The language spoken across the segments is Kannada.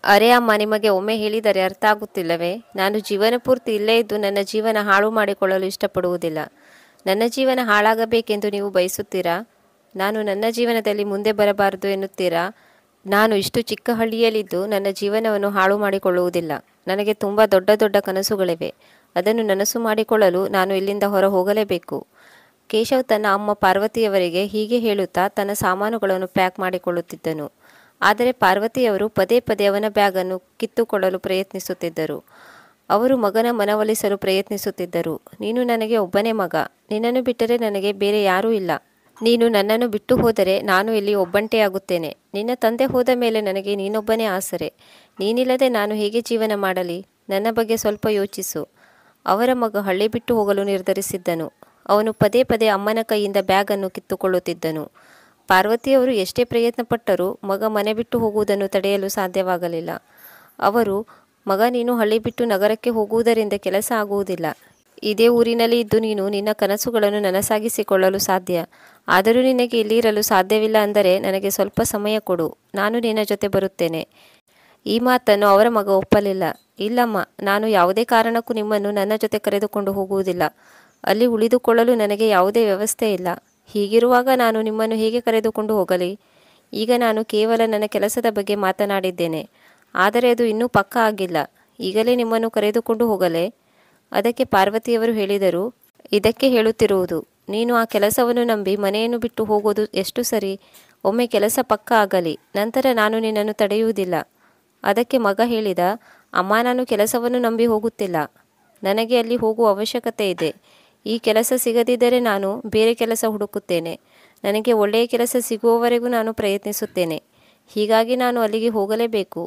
ಅರೆ ಅಮ್ಮ, ನಿಮಗೆ ಒಮ್ಮೆ ಹೇಳಿದರೆ ಅರ್ಥ ಆಗುತ್ತಿಲ್ಲವೇ? ನಾನು ಜೀವನ ಪೂರ್ತಿ ಇಲ್ಲೇ ಇದ್ದು ನನ್ನ ಜೀವನ ಹಾಳು ಮಾಡಿಕೊಳ್ಳಲು ಇಷ್ಟಪಡುವುದಿಲ್ಲ. ನನ್ನ ಜೀವನ ಹಾಳಾಗಬೇಕೆಂದು ನೀವು ಬಯಸುತ್ತೀರಾ? ನಾನು ನನ್ನ ಜೀವನದಲ್ಲಿ ಮುಂದೆ ಬರಬಾರದು ಎನ್ನುತ್ತೀರಾ? ನಾನು ಇಷ್ಟು ಚಿಕ್ಕ ಹಳ್ಳಿಯಲ್ಲಿದ್ದು ನನ್ನ ಜೀವನವನ್ನು ಹಾಳು ಮಾಡಿಕೊಳ್ಳುವುದಿಲ್ಲ. ನನಗೆ ತುಂಬ ದೊಡ್ಡ ದೊಡ್ಡ ಕನಸುಗಳಿವೆ. ಅದನ್ನು ನನಸು ಮಾಡಿಕೊಳ್ಳಲು ನಾನು ಇಲ್ಲಿಂದ ಹೊರ ಹೋಗಲೇಬೇಕು. ಕೇಶವ್ ತನ್ನ ಅಮ್ಮ ಪಾರ್ವತಿಯವರಿಗೆ ಹೀಗೆ ಹೇಳುತ್ತಾ ತನ್ನ ಸಾಮಾನುಗಳನ್ನು ಪ್ಯಾಕ್ ಮಾಡಿಕೊಳ್ಳುತ್ತಿದ್ದನು. ಆದರೆ ಪಾರ್ವತಿಯವರು ಪದೇ ಪದೇ ಅವನ ಬ್ಯಾಗನ್ನು ಕಿತ್ತುಕೊಳ್ಳಲು ಪ್ರಯತ್ನಿಸುತ್ತಿದ್ದರು. ಅವರು ಮಗನ ಮನವೊಲಿಸಲು ಪ್ರಯತ್ನಿಸುತ್ತಿದ್ದರು. ನೀನು ನನಗೆ ಒಬ್ಬನೇ ಮಗ. ನಿನ್ನನ್ನು ಬಿಟ್ಟರೆ ನನಗೆ ಬೇರೆ ಯಾರೂ ಇಲ್ಲ. ನೀನು ನನ್ನನ್ನು ಬಿಟ್ಟು ಹೋದರೆ ನಾನು ಇಲ್ಲಿ ಒಬ್ಬಂಟಿಯಾಗುತ್ತೇನೆ. ನಿನ್ನ ತಂದೆ ಹೋದ ಮೇಲೆ ನನಗೆ ನೀನೊಬ್ಬನೇ ಆಸರೆ. ನೀನಿಲ್ಲದೆ ನಾನು ಹೇಗೆ ಜೀವನ ಮಾಡಲಿ? ನನ್ನ ಬಗ್ಗೆ ಸ್ವಲ್ಪ ಯೋಚಿಸು. ಅವರ ಮಗ ಹಳ್ಳಿ ಬಿಟ್ಟು ಹೋಗಲು ನಿರ್ಧರಿಸಿದ್ದನು. ಅವನು ಪದೇ ಪದೇ ಅಮ್ಮನ ಕೈಯಿಂದ ಬ್ಯಾಗನ್ನು ಕಿತ್ತುಕೊಳ್ಳುತ್ತಿದ್ದನು. ಪಾರ್ವತಿಯವರು ಎಷ್ಟೇ ಪ್ರಯತ್ನಪಟ್ಟರೂ ಮಗ ಮನೆ ಬಿಟ್ಟು ಹೋಗುವುದನ್ನು ತಡೆಯಲು ಸಾಧ್ಯವಾಗಲಿಲ್ಲ. ಅವರು, ಮಗ, ನೀನು ಹಳ್ಳಿ ಬಿಟ್ಟು ನಗರಕ್ಕೆ ಹೋಗುವುದರಿಂದ ಕೆಲಸ ಆಗುವುದಿಲ್ಲ. ಇದೇ ಊರಿನಲ್ಲಿ ಇದ್ದು ನೀನು ನಿನ್ನ ಕನಸುಗಳನ್ನು ನನಸಾಗಿಸಿಕೊಳ್ಳಲು ಸಾಧ್ಯ. ಆದರೂ ನಿನಗೆ ಇಲ್ಲಿ ಇರಲು ಸಾಧ್ಯವಿಲ್ಲ ಅಂದರೆ ನನಗೆ ಸ್ವಲ್ಪ ಸಮಯ ಕೊಡು. ನಾನು ನಿನ್ನ ಜೊತೆ ಬರುತ್ತೇನೆ. ಈ ಮಾತನ್ನು ಅವರ ಮಗ ಒಪ್ಪಲಿಲ್ಲ. ಇಲ್ಲಮ್ಮ, ನಾನು ಯಾವುದೇ ಕಾರಣಕ್ಕೂ ನಿಮ್ಮನ್ನು ನನ್ನ ಜೊತೆ ಕರೆದುಕೊಂಡು ಹೋಗುವುದಿಲ್ಲ. ಅಲ್ಲಿ ಉಳಿದುಕೊಳ್ಳಲು ನನಗೆ ಯಾವುದೇ ವ್ಯವಸ್ಥೆ ಇಲ್ಲ. ಹೀಗಿರುವಾಗ ನಾನು ನಿಮ್ಮನ್ನು ಹೇಗೆ ಕರೆದುಕೊಂಡು ಹೋಗಲಿ? ಈಗ ನಾನು ಕೇವಲ ನನ್ನ ಕೆಲಸದ ಬಗ್ಗೆ ಮಾತನಾಡಿದ್ದೇನೆ. ಆದರೆ ಅದು ಇನ್ನೂ ಪಕ್ಕಾ ಆಗಿಲ್ಲ. ಈಗಲೇ ನಿಮ್ಮನ್ನು ಕರೆದುಕೊಂಡು ಹೋಗಲೇ? ಅದಕ್ಕೆ ಪಾರ್ವತಿಯವರು ಹೇಳಿದರು, ಇದಕ್ಕೆ ಹೇಳುತ್ತಿರುವುದು. ನೀನು ಆ ಕೆಲಸವನ್ನು ನಂಬಿ ಮನೆಯನ್ನು ಬಿಟ್ಟು ಹೋಗೋದು ಎಷ್ಟು ಸರಿ? ಒಮ್ಮೆ ಕೆಲಸ ಪಕ್ಕಾ ಆಗಲಿ, ನಂತರ ನಾನು ನಿನ್ನನ್ನು ತಡೆಯುವುದಿಲ್ಲ. ಅದಕ್ಕೆ ಮಗ ಹೇಳಿದ, ಅಮ್ಮ, ನಾನು ಕೆಲಸವನ್ನು ನಂಬಿ ಹೋಗುತ್ತಿಲ್ಲ. ನನಗೆ ಅಲ್ಲಿ ಹೋಗುವ ಅವಶ್ಯಕತೆ ಇದೆ. ಈ ಕೆಲಸ ಸಿಗದಿದ್ದರೆ ನಾನು ಬೇರೆ ಕೆಲಸ ಹುಡುಕುತ್ತೇನೆ. ನನಗೆ ಒಳ್ಳೆಯ ಕೆಲಸ ಸಿಗುವವರೆಗೂ ನಾನು ಪ್ರಯತ್ನಿಸುತ್ತೇನೆ. ಹೀಗಾಗಿ ನಾನು ಅಲ್ಲಿಗೆ ಹೋಗಲೇಬೇಕು.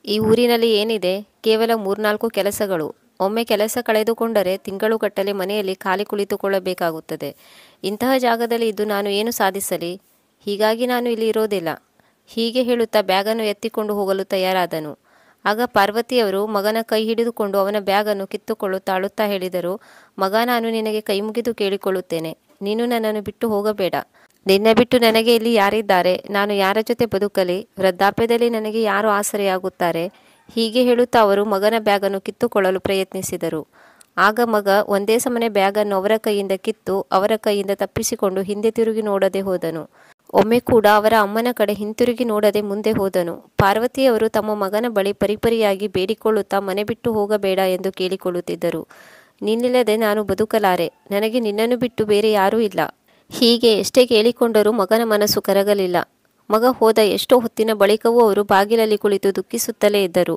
ಈ ಊರಿನಲ್ಲಿ ಏನಿದೆ? ಕೇವಲ 3-4 ಕೆಲಸಗಳು. ಒಮ್ಮೆ ಕೆಲಸ ಕಳೆದುಕೊಂಡರೆ ತಿಂಗಳುಗಟ್ಟಲೆ ಮನೆಯಲ್ಲಿ ಖಾಲಿ ಕುಳಿತುಕೊಳ್ಳಬೇಕಾಗುತ್ತದೆ. ಇಂತಹ ಜಾಗದಲ್ಲಿ ಇದ್ದು ನಾನು ಏನು ಸಾಧಿಸಲಿ? ಹೀಗಾಗಿ ನಾನು ಇಲ್ಲಿ ಇರೋದಿಲ್ಲ. ಹೀಗೆ ಹೇಳುತ್ತಾ ಬ್ಯಾಗನ್ನು ಎತ್ತಿಕೊಂಡು ಹೋಗಲು ತಯಾರಾದನು. ಆಗ ಪಾರ್ವತಿಯವರು ಮಗನ ಕೈ ಹಿಡಿದುಕೊಂಡು ಅವನ ಬ್ಯಾಗನ್ನು ಕಿತ್ತುಕೊಳ್ಳುತ್ತಾ ಅಳುತ್ತಾ ಹೇಳಿದರು, ಮಗ, ನಾನು ನಿನಗೆ ಕೈ ಮುಗಿದು ಕೇಳಿಕೊಳ್ಳುತ್ತೇನೆ. ನೀನು ನನ್ನನ್ನು ಬಿಟ್ಟು ಹೋಗಬೇಡ. ನಿನ್ನ ಬಿಟ್ಟು ನನಗೆ ಇಲ್ಲಿ ಯಾರಿದ್ದಾರೆ? ನಾನು ಯಾರ ಜೊತೆ ಬದುಕಲಿ? ವೃದ್ಧಾಪ್ಯದಲ್ಲಿ ನನಗೆ ಯಾರು ಆಸರೆಯಾಗುತ್ತಾರೆ? ಹೀಗೆ ಹೇಳುತ್ತಾ ಅವರು ಮಗನ ಬ್ಯಾಗನ್ನು ಕಿತ್ತುಕೊಳ್ಳಲು ಪ್ರಯತ್ನಿಸಿದರು. ಆಗ ಮಗ ಒಂದೇ ಸಮನೆ ಬ್ಯಾಗನ್ನು ಅವರ ಕೈಯಿಂದ ಕಿತ್ತು ಅವರ ಕೈಯಿಂದ ತಪ್ಪಿಸಿಕೊಂಡು ಹಿಂದೆ ತಿರುಗಿ ನೋಡದೆ ಹೋದನು. ಒಮ್ಮೆ ಕೂಡ ಅವರ ಅಮ್ಮನ ಕಡೆ ಹಿಂತಿರುಗಿ ನೋಡದೆ ಮುಂದೆ ಹೋದನು. ಪಾರ್ವತಿಯವರು ತಮ್ಮ ಮಗನ ಬಳಿ ಪರಿಪರಿಯಾಗಿ ಬೇಡಿಕೊಳ್ಳುತ್ತಾ ಮನೆ ಬಿಟ್ಟು ಹೋಗಬೇಡ ಎಂದು ಕೇಳಿಕೊಳ್ಳುತ್ತಿದ್ದರು. ನಿನ್ನಿಲ್ಲದೆ ನಾನು ಬದುಕಲಾರೆ. ನನಗೆ ನಿನ್ನನ್ನು ಬಿಟ್ಟು ಬೇರೆ ಯಾರೂ ಇಲ್ಲ. ಹೀಗೆ ಎಷ್ಟೇ ಕೇಳಿಕೊಂಡರೂ ಮಗನ ಮನಸ್ಸು ಕರಗಲಿಲ್ಲ. ಮಗ ಹೋದ ಎಷ್ಟೋ ಹೊತ್ತಿನ ಬಳಿಕವೂ ಅವರು ಬಾಗಿಲಲ್ಲಿ ಕುಳಿತು ದುಃಖಿಸುತ್ತಲೇ ಇದ್ದರು.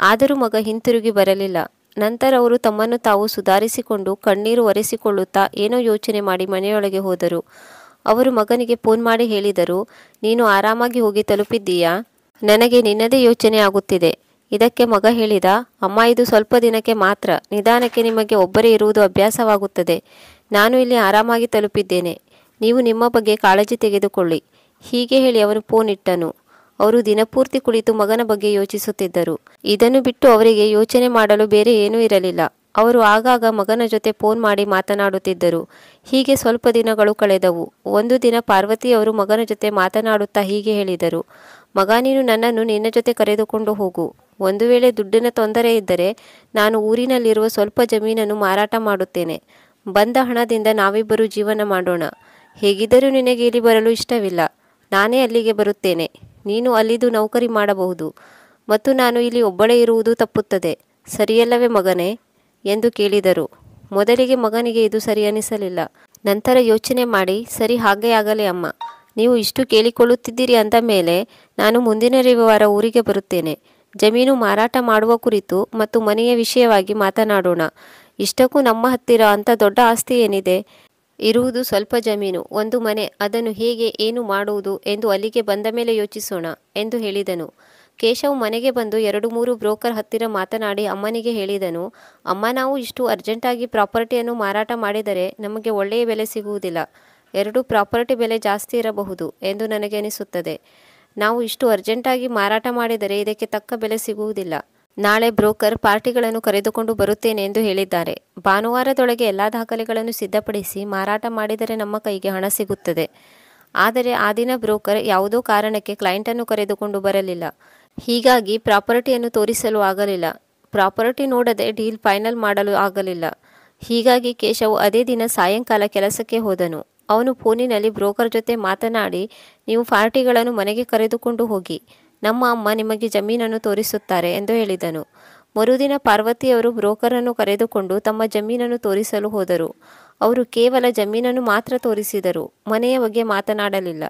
ಆದರೂ ಮಗ ಹಿಂತಿರುಗಿ ಬರಲಿಲ್ಲ. ನಂತರ ಅವರು ತಮ್ಮನ್ನು ತಾವು ಸುಧಾರಿಸಿಕೊಂಡು ಕಣ್ಣೀರು ಒರೆಸಿಕೊಳ್ಳುತ್ತಾ ಏನೋ ಯೋಚನೆ ಮಾಡಿ ಮನೆಯೊಳಗೆ ಹೋದರು. ಅವರು ಮಗನಿಗೆ ಫೋನ್ ಮಾಡಿ ಹೇಳಿದರು, ನೀನು ಆರಾಮಾಗಿ ಹೋಗಿ ತಲುಪಿದ್ದೀಯಾ? ನನಗೆ ನಿನ್ನದೇ ಯೋಚನೆ ಆಗುತ್ತಿದೆ. ಇದಕ್ಕೆ ಮಗ ಹೇಳಿದ, ಅಮ್ಮ, ಇದು ಸ್ವಲ್ಪ ದಿನಕ್ಕೆ ಮಾತ್ರ. ನಿಧಾನಕ್ಕೆ ನಿಮಗೆ ಒಬ್ಬರೇ ಇರುವುದು ಅಭ್ಯಾಸವಾಗುತ್ತದೆ. ನಾನು ಇಲ್ಲಿ ಆರಾಮಾಗಿ ತಲುಪಿದ್ದೇನೆ. ನೀವು ನಿಮ್ಮ ಬಗ್ಗೆ ಕಾಳಜಿ ತೆಗೆದುಕೊಳ್ಳಿ. ಹೀಗೆ ಹೇಳಿ ಅವನು ಫೋನ್ ಇಟ್ಟನು. ಅವರು ದಿನಪೂರ್ತಿ ಕುಳಿತು ಮಗನ ಬಗ್ಗೆ ಯೋಚಿಸುತ್ತಿದ್ದರು. ಇದನ್ನು ಬಿಟ್ಟು ಅವರಿಗೆ ಯೋಚನೆ ಮಾಡಲು ಬೇರೆ ಏನೂ ಇರಲಿಲ್ಲ. ಅವರು ಆಗಾಗ ಮಗನ ಜೊತೆ ಫೋನ್ ಮಾಡಿ ಮಾತನಾಡುತ್ತಿದ್ದರು. ಹೀಗೆ ಸ್ವಲ್ಪ ದಿನಗಳು ಕಳೆದವು. ಒಂದು ದಿನ ಪಾರ್ವತಿಯವರು ಮಗನ ಜೊತೆ ಮಾತನಾಡುತ್ತಾ ಹೀಗೆ ಹೇಳಿದರು, ಮಗ, ನೀನು ನನ್ನನ್ನು ನಿನ್ನ ಜೊತೆ ಕರೆದುಕೊಂಡು ಹೋಗು. ಒಂದು ವೇಳೆ ದುಡ್ಡಿನ ತೊಂದರೆ ಇದ್ದರೆ ನಾನು ಊರಿನಲ್ಲಿರುವ ಸ್ವಲ್ಪ ಜಮೀನನ್ನು ಮಾರಾಟ ಮಾಡುತ್ತೇನೆ. ಬಂದ ಹಣದಿಂದ ನಾವಿಬ್ಬರು ಜೀವನ ಮಾಡೋಣ. ಹೇಗಿದ್ದರೂ ನಿನಗೆ ಇಲ್ಲಿ ಬರಲು ಇಷ್ಟವಿಲ್ಲ. ನಾನೇ ಅಲ್ಲಿಗೆ ಬರುತ್ತೇನೆ. ನೀನು ಅಲ್ಲಿದ್ದು ನೌಕರಿ ಮಾಡಬಹುದು ಮತ್ತು ನಾನು ಇಲ್ಲಿ ಒಬ್ಬಳೇ ಇರುವುದು ತಪ್ಪುತ್ತದೆ. ಸರಿಯಲ್ಲವೇ ಮಗನೇ ಎಂದು ಕೇಳಿದರು. ಮೊದಲಿಗೆ ಮಗನಿಗೆ ಇದು ಸರಿ ಅನಿಸಲಿಲ್ಲ. ನಂತರ ಯೋಚನೆ ಮಾಡಿ, ಸರಿ, ಹಾಗೇ ಆಗಲಿ ಅಮ್ಮ. ನೀವು ಇಷ್ಟು ಕೇಳಿಕೊಳ್ಳುತ್ತಿದ್ದೀರಿ ಅಂದ ಮೇಲೆ ನಾನು ಮುಂದಿನ ರವಿವಾರ ಊರಿಗೆ ಬರುತ್ತೇನೆ. ಜಮೀನು ಮಾರಾಟ ಮಾಡುವ ಕುರಿತು ಮತ್ತು ಮನೆಯ ವಿಷಯವಾಗಿ ಮಾತನಾಡೋಣ. ಇಷ್ಟಕ್ಕೂ ನಮ್ಮ ಹತ್ತಿರ ಅಂಥ ದೊಡ್ಡ ಆಸ್ತಿ ಏನಿದೆ? ಇರುವುದು ಸ್ವಲ್ಪ ಜಮೀನು, ಒಂದು ಮನೆ. ಅದನ್ನು ಹೇಗೆ ಏನು ಮಾಡುವುದು ಎಂದು ಅಲ್ಲಿಗೆ ಬಂದ ಮೇಲೆ ಯೋಚಿಸೋಣ ಎಂದು ಹೇಳಿದನು. ಕೇಶವ್ ಮನೆಗೆ ಬಂದು 2-3 ಬ್ರೋಕರ್ ಹತ್ತಿರ ಮಾತನಾಡಿ ಅಮ್ಮನಿಗೆ ಹೇಳಿದನು, ಅಮ್ಮ, ನಾವು ಇಷ್ಟು ಅರ್ಜೆಂಟಾಗಿ ಪ್ರಾಪರ್ಟಿಯನ್ನು ಮಾರಾಟ ಮಾಡಿದರೆ ನಮಗೆ ಒಳ್ಳೆಯ ಬೆಲೆ ಸಿಗುವುದಿಲ್ಲ. 2 ಪ್ರಾಪರ್ಟಿ ಬೆಲೆ ಜಾಸ್ತಿ ಇರಬಹುದು ಎಂದು ನನಗೆ ಅನಿಸುತ್ತದೆ. ನಾವು ಇಷ್ಟು ಅರ್ಜೆಂಟಾಗಿ ಮಾರಾಟ ಮಾಡಿದರೆ ಇದಕ್ಕೆ ತಕ್ಕ ಬೆಲೆ ಸಿಗುವುದಿಲ್ಲ. ನಾಳೆ ಬ್ರೋಕರ್ ಪಾರ್ಟಿಗಳನ್ನು ಕರೆದುಕೊಂಡು ಬರುತ್ತೇನೆ ಎಂದು ಹೇಳಿದ್ದಾರೆ. ಭಾನುವಾರದೊಳಗೆ ಎಲ್ಲ ದಾಖಲೆಗಳನ್ನು ಸಿದ್ಧಪಡಿಸಿ ಮಾರಾಟ ಮಾಡಿದರೆ ನಮ್ಮ ಕೈಗೆ ಹಣ ಸಿಗುತ್ತದೆ. ಆದರೆ ಆ ದಿನ ಬ್ರೋಕರ್ ಯಾವುದೋ ಕಾರಣಕ್ಕೆ ಕ್ಲೈಂಟನ್ನು ಕರೆದುಕೊಂಡು ಬರಲಿಲ್ಲ. ಹೀಗಾಗಿ ಪ್ರಾಪರ್ಟಿಯನ್ನು ತೋರಿಸಲು ಆಗಲಿಲ್ಲ. ಪ್ರಾಪರ್ಟಿ ನೋಡದೆ ಡೀಲ್ ಫೈನಲ್ ಮಾಡಲು ಆಗಲಿಲ್ಲ. ಹೀಗಾಗಿ ಕೇಶವ್ ಅದೇ ದಿನ ಸಾಯಂಕಾಲ ಕೆಲಸಕ್ಕೆ ಹೋದನು. ಅವನು ಫೋನಿನಲ್ಲಿ ಬ್ರೋಕರ್ ಜೊತೆ ಮಾತನಾಡಿ, ನೀವು ಪಾರ್ಟಿಗಳನ್ನು ಮನೆಗೆ ಕರೆದುಕೊಂಡು ಹೋಗಿ, ನಮ್ಮ ಅಮ್ಮ ನಿಮಗೆ ಜಮೀನನ್ನು ತೋರಿಸುತ್ತಾರೆ ಎಂದು ಹೇಳಿದನು. ಮರುದಿನ ಪಾರ್ವತಿಯವರು ಬ್ರೋಕರನ್ನು ಕರೆದುಕೊಂಡು ತಮ್ಮ ಜಮೀನನ್ನು ತೋರಿಸಲು ಹೋದರು. ಅವರು ಕೇವಲ ಜಮೀನನ್ನು ಮಾತ್ರ ತೋರಿಸಿದರು, ಮನೆಯ ಬಗ್ಗೆ ಮಾತನಾಡಲಿಲ್ಲ.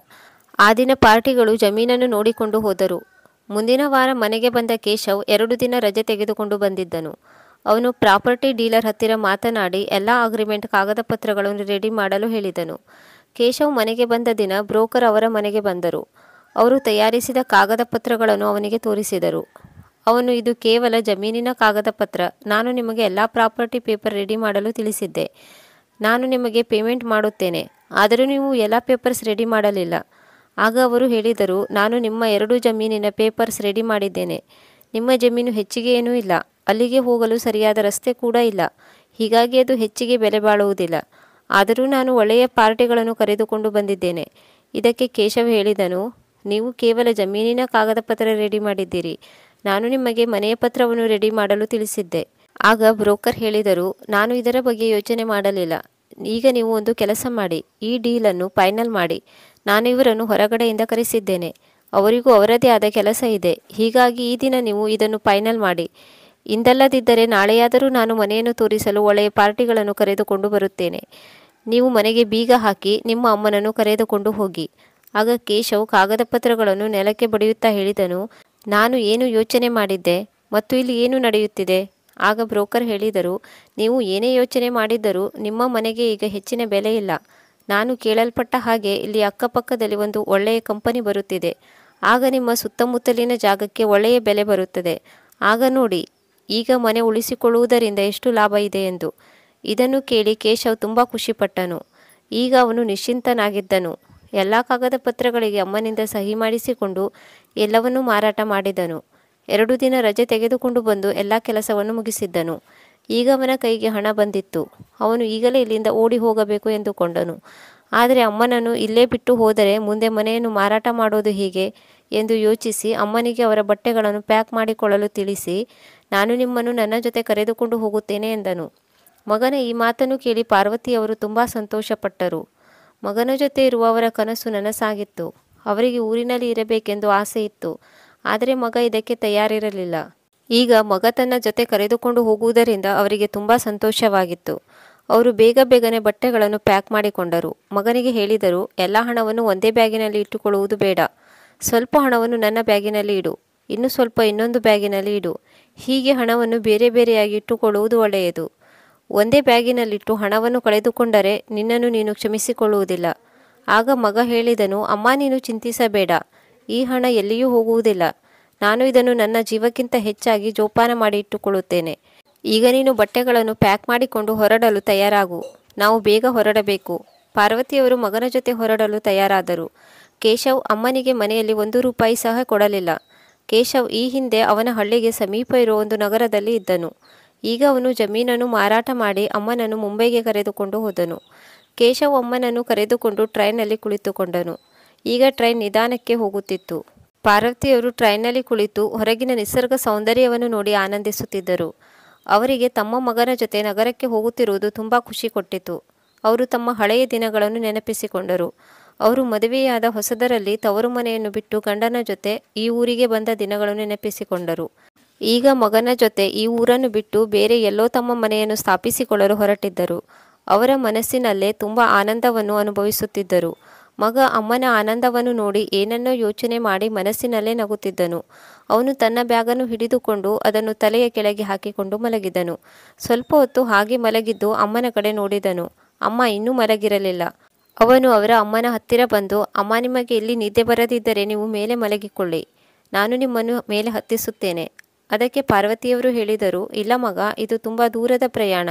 ಆ ದಿನ ಪಾರ್ಟಿಗಳು ಜಮೀನನ್ನು ನೋಡಿಕೊಂಡು ಹೋದರು. ಮುಂದಿನ ವಾರ ಮನೆಗೆ ಬಂದ ಕೇಶವ್ 2 ದಿನ ರಜೆ ತೆಗೆದುಕೊಂಡು ಬಂದಿದ್ದನು. ಅವನು ಪ್ರಾಪರ್ಟಿ ಡೀಲರ್ ಹತ್ತಿರ ಮಾತನಾಡಿ ಎಲ್ಲ ಅಗ್ರಿಮೆಂಟ್ ಕಾಗದ ಪತ್ರಗಳನ್ನು ರೆಡಿ ಮಾಡಲು ಹೇಳಿದನು. ಕೇಶವ್ ಮನೆಗೆ ಬಂದ ದಿನ ಬ್ರೋಕರ್ ಅವರ ಮನೆಗೆ ಬಂದರು. ಅವರು ತಯಾರಿಸಿದ ಕಾಗದ ಪತ್ರಗಳನ್ನು ಅವನಿಗೆ ತೋರಿಸಿದರು. ಅವನು, ಇದು ಕೇವಲ ಜಮೀನಿನ ಕಾಗದ ಪತ್ರ. ನಾನು ನಿಮಗೆ ಎಲ್ಲ ಪ್ರಾಪರ್ಟಿ ಪೇಪರ್ ರೆಡಿ ಮಾಡಲು ತಿಳಿಸಿದ್ದೆ. ನಾನು ನಿಮಗೆ ಪೇಮೆಂಟ್ ಮಾಡುತ್ತೇನೆ, ಆದರೂ ನೀವು ಎಲ್ಲ ಪೇಪರ್ಸ್ ರೆಡಿ ಮಾಡಲಿಲ್ಲ. ಆಗ ಅವರು ಹೇಳಿದರು, ನಾನು ನಿಮ್ಮ 2 ಜಮೀನಿನ ಪೇಪರ್ಸ್ ರೆಡಿ ಮಾಡಿದ್ದೇನೆ. ನಿಮ್ಮ ಜಮೀನು ಹೆಚ್ಚಿಗೆ ಏನೂ ಇಲ್ಲ, ಅಲ್ಲಿಗೆ ಹೋಗಲು ಸರಿಯಾದ ರಸ್ತೆ ಕೂಡ ಇಲ್ಲ. ಹೀಗಾಗಿ ಅದು ಹೆಚ್ಚಿಗೆ ಬೆಲೆ ಬಾಳುವುದಿಲ್ಲ. ಆದರೂ ನಾನು ಒಳ್ಳೆಯ ಪಾರ್ಟಿಗಳನ್ನು ಕರೆದುಕೊಂಡು ಬಂದಿದ್ದೇನೆ. ಇದಕ್ಕೆ ಕೇಶವ್ ಹೇಳಿದನು, ನೀವು ಕೇವಲ ಜಮೀನಿನ ಕಾಗದ ಪತ್ರ ರೆಡಿ ಮಾಡಿದ್ದೀರಿ. ನಾನು ನಿಮಗೆ ಮನೆಯ ಪತ್ರವನ್ನು ರೆಡಿ ಮಾಡಲು ತಿಳಿಸಿದ್ದೆ. ಆಗ ಬ್ರೋಕರ್ ಹೇಳಿದರು, ನಾನು ಇದರ ಬಗ್ಗೆ ಯೋಚನೆ ಮಾಡಲಿಲ್ಲ. ಈಗ ನೀವು ಒಂದು ಕೆಲಸ ಮಾಡಿ, ಈ ಡೀಲನ್ನು ಫೈನಲ್ ಮಾಡಿ. ನಾನು ಇವರನ್ನು ಹೊರಗಡೆಯಿಂದ ಕರೆಸಿದ್ದೇನೆ. ಅವರಿಗೂ ಅವರದೇ ಆದ ಕೆಲಸ ಇದೆ. ಹೀಗಾಗಿ ಈ ದಿನ ನೀವು ಇದನ್ನು ಫೈನಲ್ ಮಾಡಿ. ಇಂದಲ್ಲದಿದ್ದರೆ ನಾಳೆಯಾದರೂ ನಾನು ಮನೆಯನ್ನು ತೋರಿಸಲು ಒಳ್ಳೆಯ ಪಾರ್ಟಿಗಳನ್ನು ಕರೆದುಕೊಂಡು ಬರುತ್ತೇನೆ. ನೀವು ಮನೆಗೆ ಬೀಗ ಹಾಕಿ ನಿಮ್ಮ ಅಮ್ಮನನ್ನು ಕರೆದುಕೊಂಡು ಹೋಗಿ. ಆಗ ಕೇಶವ್ ಕಾಗದ ಪತ್ರಗಳನ್ನು ನೆಲಕ್ಕೆ ಬಡಿಯುತ್ತಾ ಹೇಳಿದನು, ನಾನು ಏನು ಯೋಚನೆ ಮಾಡಿದ್ದೆ ಮತ್ತು ಇಲ್ಲಿ ಏನು ನಡೆಯುತ್ತಿದೆ? ಆಗ ಬ್ರೋಕರ್ ಹೇಳಿದರು, ನೀವು ಏನೇ ಯೋಚನೆ ಮಾಡಿದ್ದರೂ ನಿಮ್ಮ ಮನೆಗೆ ಈಗ ಹೆಚ್ಚಿನ ಬೆಲೆ ಇಲ್ಲ. ನಾನು ಕೇಳಲ್ಪಟ್ಟ ಹಾಗೆ ಇಲ್ಲಿ ಅಕ್ಕಪಕ್ಕದಲ್ಲಿ ಒಂದು ಒಳ್ಳೆಯ ಕಂಪನಿ ಬರುತ್ತಿದೆ. ಆಗ ನಿಮ್ಮ ಸುತ್ತಮುತ್ತಲಿನ ಜಾಗಕ್ಕೆ ಒಳ್ಳೆಯ ಬೆಲೆ ಬರುತ್ತದೆ. ಆಗ ನೋಡಿ, ಈಗ ಮನೆ ಉಳಿಸಿಕೊಳ್ಳುವುದರಿಂದ ಎಷ್ಟು ಲಾಭ ಇದೆ ಎಂದು. ಇದನ್ನು ಕೇಳಿ ಕೇಶವ್ ತುಂಬ ಖುಷಿಪಟ್ಟನು. ಈಗ ಅವನು ನಿಶ್ಚಿಂತನಾಗಿದ್ದನು. ಎಲ್ಲ ಕಾಗದ ಪತ್ರಗಳಿಗೆ ಅಮ್ಮನಿಂದ ಸಹಿ ಮಾಡಿಸಿಕೊಂಡು ಎಲ್ಲವನ್ನೂ ಮಾರಾಟ ಮಾಡಿದನು. 2 ದಿನ ರಜೆ ತೆಗೆದುಕೊಂಡು ಬಂದು ಎಲ್ಲ ಕೆಲಸವನ್ನು ಮುಗಿಸಿದ್ದನು. ಈಗ ಅವನ ಕೈಗೆ ಹಣ ಬಂದಿತ್ತು. ಅವನು ಈಗಲೇ ಇಲ್ಲಿಂದ ಓಡಿ ಹೋಗಬೇಕು ಎಂದುಕೊಂಡನು. ಆದರೆ ಅಮ್ಮನನ್ನು ಇಲ್ಲೇ ಬಿಟ್ಟು ಹೋದರೆ ಮುಂದೆ ಮನೆಯನ್ನು ಮಾರಾಟ ಮಾಡೋದು ಹೀಗೆ ಎಂದು ಯೋಚಿಸಿ ಅಮ್ಮನಿಗೆ ಅವರ ಬಟ್ಟೆಗಳನ್ನು ಪ್ಯಾಕ್ ಮಾಡಿಕೊಳ್ಳಲು ತಿಳಿಸಿ, ನಾನು ನಿಮ್ಮನ್ನು ನನ್ನ ಜೊತೆ ಕರೆದುಕೊಂಡು ಹೋಗುತ್ತೇನೆ ಎಂದನು. ಮಗನ ಈ ಮಾತನ್ನು ಕೇಳಿ ಪಾರ್ವತಿಯವರು ತುಂಬ ಸಂತೋಷಪಟ್ಟರು. ಮಗನ ಜೊತೆ ಇರುವ ಅವರ ಕನಸು ನನಸಾಗಿತ್ತು. ಅವರಿಗೆ ಊರಿನಲ್ಲಿ ಇರಬೇಕೆಂದು ಆಸೆ ಇತ್ತು. ಆದರೆ ಮಗ ಇದಕ್ಕೆ ತಯಾರಿರಲಿಲ್ಲ. ಈಗ ಮಗ ತನ್ನ ಜೊತೆ ಕರೆದುಕೊಂಡು ಹೋಗುವುದರಿಂದ ಅವರಿಗೆ ತುಂಬ ಸಂತೋಷವಾಗಿತ್ತು. ಅವರು ಬೇಗನೆ ಬಟ್ಟೆಗಳನ್ನು ಪ್ಯಾಕ್ ಮಾಡಿಕೊಂಡರು. ಮಗನಿಗೆ ಹೇಳಿದರು, ಎಲ್ಲ ಹಣವನ್ನು ಒಂದೇ ಬ್ಯಾಗಿನಲ್ಲಿ ಇಟ್ಟುಕೊಳ್ಳುವುದು ಬೇಡ. ಸ್ವಲ್ಪ ಹಣವನ್ನು ನನ್ನ ಬ್ಯಾಗಿನಲ್ಲಿ ಇಡು, ಇನ್ನು ಸ್ವಲ್ಪ ಇನ್ನೊಂದು ಬ್ಯಾಗಿನಲ್ಲಿ ಇಡು. ಹೀಗೆ ಹಣವನ್ನು ಬೇರೆಯಾಗಿ ಇಟ್ಟುಕೊಳ್ಳುವುದು ಒಳ್ಳೆಯದು. ಒಂದೇ ಬ್ಯಾಗಿನಲ್ಲಿಟ್ಟು ಹಣವನ್ನು ಕಳೆದುಕೊಂಡರೆ ನಿನ್ನನ್ನು ನೀನು ಕ್ಷಮಿಸಿಕೊಳ್ಳುವುದಿಲ್ಲ. ಆಗ ಮಗ ಹೇಳಿದನು, ಅಮ್ಮ, ನೀನು ಚಿಂತಿಸಬೇಡ. ಈ ಹಣ ಎಲ್ಲಿಯೂ ಹೋಗುವುದಿಲ್ಲ. ನಾನು ಇದನ್ನು ನನ್ನ ಜೀವಕ್ಕಿಂತ ಹೆಚ್ಚಾಗಿ ಜೋಪಾನ ಮಾಡಿ ಇಟ್ಟುಕೊಳ್ಳುತ್ತೇನೆ. ಈಗ ನೀನು ಬಟ್ಟೆಗಳನ್ನು ಪ್ಯಾಕ್ ಮಾಡಿಕೊಂಡು ಹೊರಡಲು ತಯಾರಾಗು. ನಾವು ಬೇಗ ಹೊರಡಬೇಕು. ಪಾರ್ವತಿಯವರು ಮಗನ ಜೊತೆ ಹೊರಡಲು ತಯಾರಾದರು. ಕೇಶವ್ ಅಮ್ಮನಿಗೆ ಮನೆಯಲ್ಲಿ 1 ರೂಪಾಯಿ ಸಹ ಕೊಡಲಿಲ್ಲ. ಕೇಶವ್ ಈ ಹಿಂದೆ ಅವನ ಹಳ್ಳಿಗೆ ಸಮೀಪ ಇರುವ ಒಂದು ನಗರದಲ್ಲಿ ಇದ್ದನು. ಈಗ ಅವನು ಜಮೀನನ್ನು ಮಾರಾಟ ಮಾಡಿ ಅಮ್ಮನನ್ನು ಮುಂಬೈಗೆ ಕರೆದುಕೊಂಡು ಹೋದನು. ಕೇಶವ್ ಅಮ್ಮನನ್ನು ಕರೆದುಕೊಂಡು ಟ್ರೈನ್ನಲ್ಲಿ ಕುಳಿತುಕೊಂಡನು. ಈಗ ಟ್ರೈನ್ ನಿಧಾನಕ್ಕೆ ಹೋಗುತ್ತಿತ್ತು. ಪಾರ್ವತಿಯವರು ಟ್ರೈನ್ನಲ್ಲಿ ಕುಳಿತು ಹೊರಗಿನ ನಿಸರ್ಗ ಸೌಂದರ್ಯವನ್ನು ನೋಡಿ ಆನಂದಿಸುತ್ತಿದ್ದರು. ಅವರಿಗೆ ತಮ್ಮ ಮಗನ ಜೊತೆ ನಗರಕ್ಕೆ ಹೋಗುತ್ತಿರುವುದು ತುಂಬ ಖುಷಿ ಕೊಟ್ಟಿತು. ಅವರು ತಮ್ಮ ಹಳೆಯ ದಿನಗಳನ್ನು ನೆನಪಿಸಿಕೊಂಡರು. ಅವರು ಮದುವೆಯಾದ ಹೊಸದರಲ್ಲಿ ತವರು ಮನೆಯನ್ನು ಬಿಟ್ಟು ಗಂಡನ ಜೊತೆ ಈ ಊರಿಗೆ ಬಂದ ದಿನಗಳನ್ನು ನೆನಪಿಸಿಕೊಂಡರು. ಈಗ ಮಗನ ಜೊತೆ ಈ ಊರನ್ನು ಬಿಟ್ಟು ಬೇರೆ ಎಲ್ಲೋ ತಮ್ಮ ಮನೆಯನ್ನು ಸ್ಥಾಪಿಸಿಕೊಳ್ಳಲು ಹೊರಟಿದ್ದರು. ಅವರ ಮನಸ್ಸಿನಲ್ಲೇ ತುಂಬ ಆನಂದವನ್ನು ಅನುಭವಿಸುತ್ತಿದ್ದರು. ಮಗ ಅಮ್ಮನ ಆನಂದವನ್ನು ನೋಡಿ ಏನನ್ನೋ ಯೋಚನೆ ಮಾಡಿ ಮನಸ್ಸಿನಲ್ಲೇ ನಗುತ್ತಿದ್ದನು. ಅವನು ತನ್ನ ಬ್ಯಾಗನ್ನು ಹಿಡಿದುಕೊಂಡು ಅದನ್ನು ತಲೆಯ ಕೆಳಗೆ ಹಾಕಿಕೊಂಡು ಮಲಗಿದನು. ಸ್ವಲ್ಪ ಹೊತ್ತು ಹಾಗೆ ಮಲಗಿದ್ದು ಅಮ್ಮನ ಕಡೆ ನೋಡಿದನು. ಅಮ್ಮ ಇನ್ನೂ ಮಲಗಿರಲಿಲ್ಲ. ಅವನು ಅವರ ಅಮ್ಮನ ಹತ್ತಿರ ಬಂದು, ಅಮ್ಮ, ನಿಮಗೆ ಇಲ್ಲಿ ನಿದ್ದೆ ಬರದಿದ್ದರೆ ನೀವು ಮೇಲೆ ಮಲಗಿಕೊಳ್ಳಿ, ನಾನು ನಿಮ್ಮನ್ನು ಮೇಲೆ ಹತ್ತಿಸುತ್ತೇನೆ. ಅದಕ್ಕೆ ಪಾರ್ವತಿಯವರು ಹೇಳಿದರು, ಇಲ್ಲ ಮಗ, ಇದು ತುಂಬ ದೂರದ ಪ್ರಯಾಣ.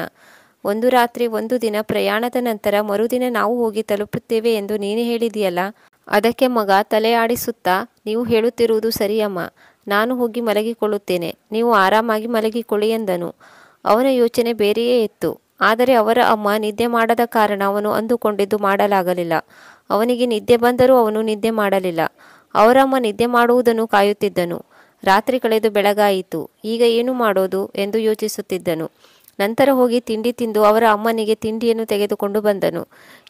1 ರಾತ್ರಿ 1 ದಿನ ಪ್ರಯಾಣದ ನಂತರ ಮರುದಿನ ನಾವು ಹೋಗಿ ತಲುಪುತ್ತೇವೆ ಎಂದು ನೀನೇ ಹೇಳಿದೆಯಲ್ಲ. ಅದಕ್ಕೆ ಮಗ ತಲೆ ಆಡಿಸುತ್ತಾ, ನೀವು ಹೇಳುತ್ತಿರುವುದು ಸರಿಯಮ್ಮ, ನಾನು ಹೋಗಿ ಮಲಗಿಕೊಳ್ಳುತ್ತೇನೆ, ನೀವು ಆರಾಮಾಗಿ ಮಲಗಿಕೊಳ್ಳಿ ಎಂದನು. ಅವನ ಯೋಚನೆ ಬೇರೆಯೇ ಇತ್ತು. ಆದರೆ ಅವರ ಅಮ್ಮ ನಿದ್ದೆ ಮಾಡದ ಕಾರಣ ಅವನು ಅಂದುಕೊಂಡಿದ್ದು ಮಾಡಲಾಗಲಿಲ್ಲ. ಅವನಿಗೆ ನಿದ್ದೆ ಬಂದರೂ ಅವನು ನಿದ್ದೆ ಮಾಡಲಿಲ್ಲ. ಅವರ ಅಮ್ಮ ನಿದ್ದೆ ಮಾಡುವುದನ್ನು ಕಾಯುತ್ತಿದ್ದನು. ರಾತ್ರಿ ಕಳೆದು ಬೆಳಗಾಯಿತು. ಈಗ ಏನು ಮಾಡೋದು ಎಂದು ಯೋಚಿಸುತ್ತಿದ್ದನು. ನಂತರ ಹೋಗಿ ತಿಂಡಿ ತಿಂದು ಅವರ ಅಮ್ಮನಿಗೆ ತಿಂಡಿಯನ್ನು ತೆಗೆದುಕೊಂಡು ಬಂದನು.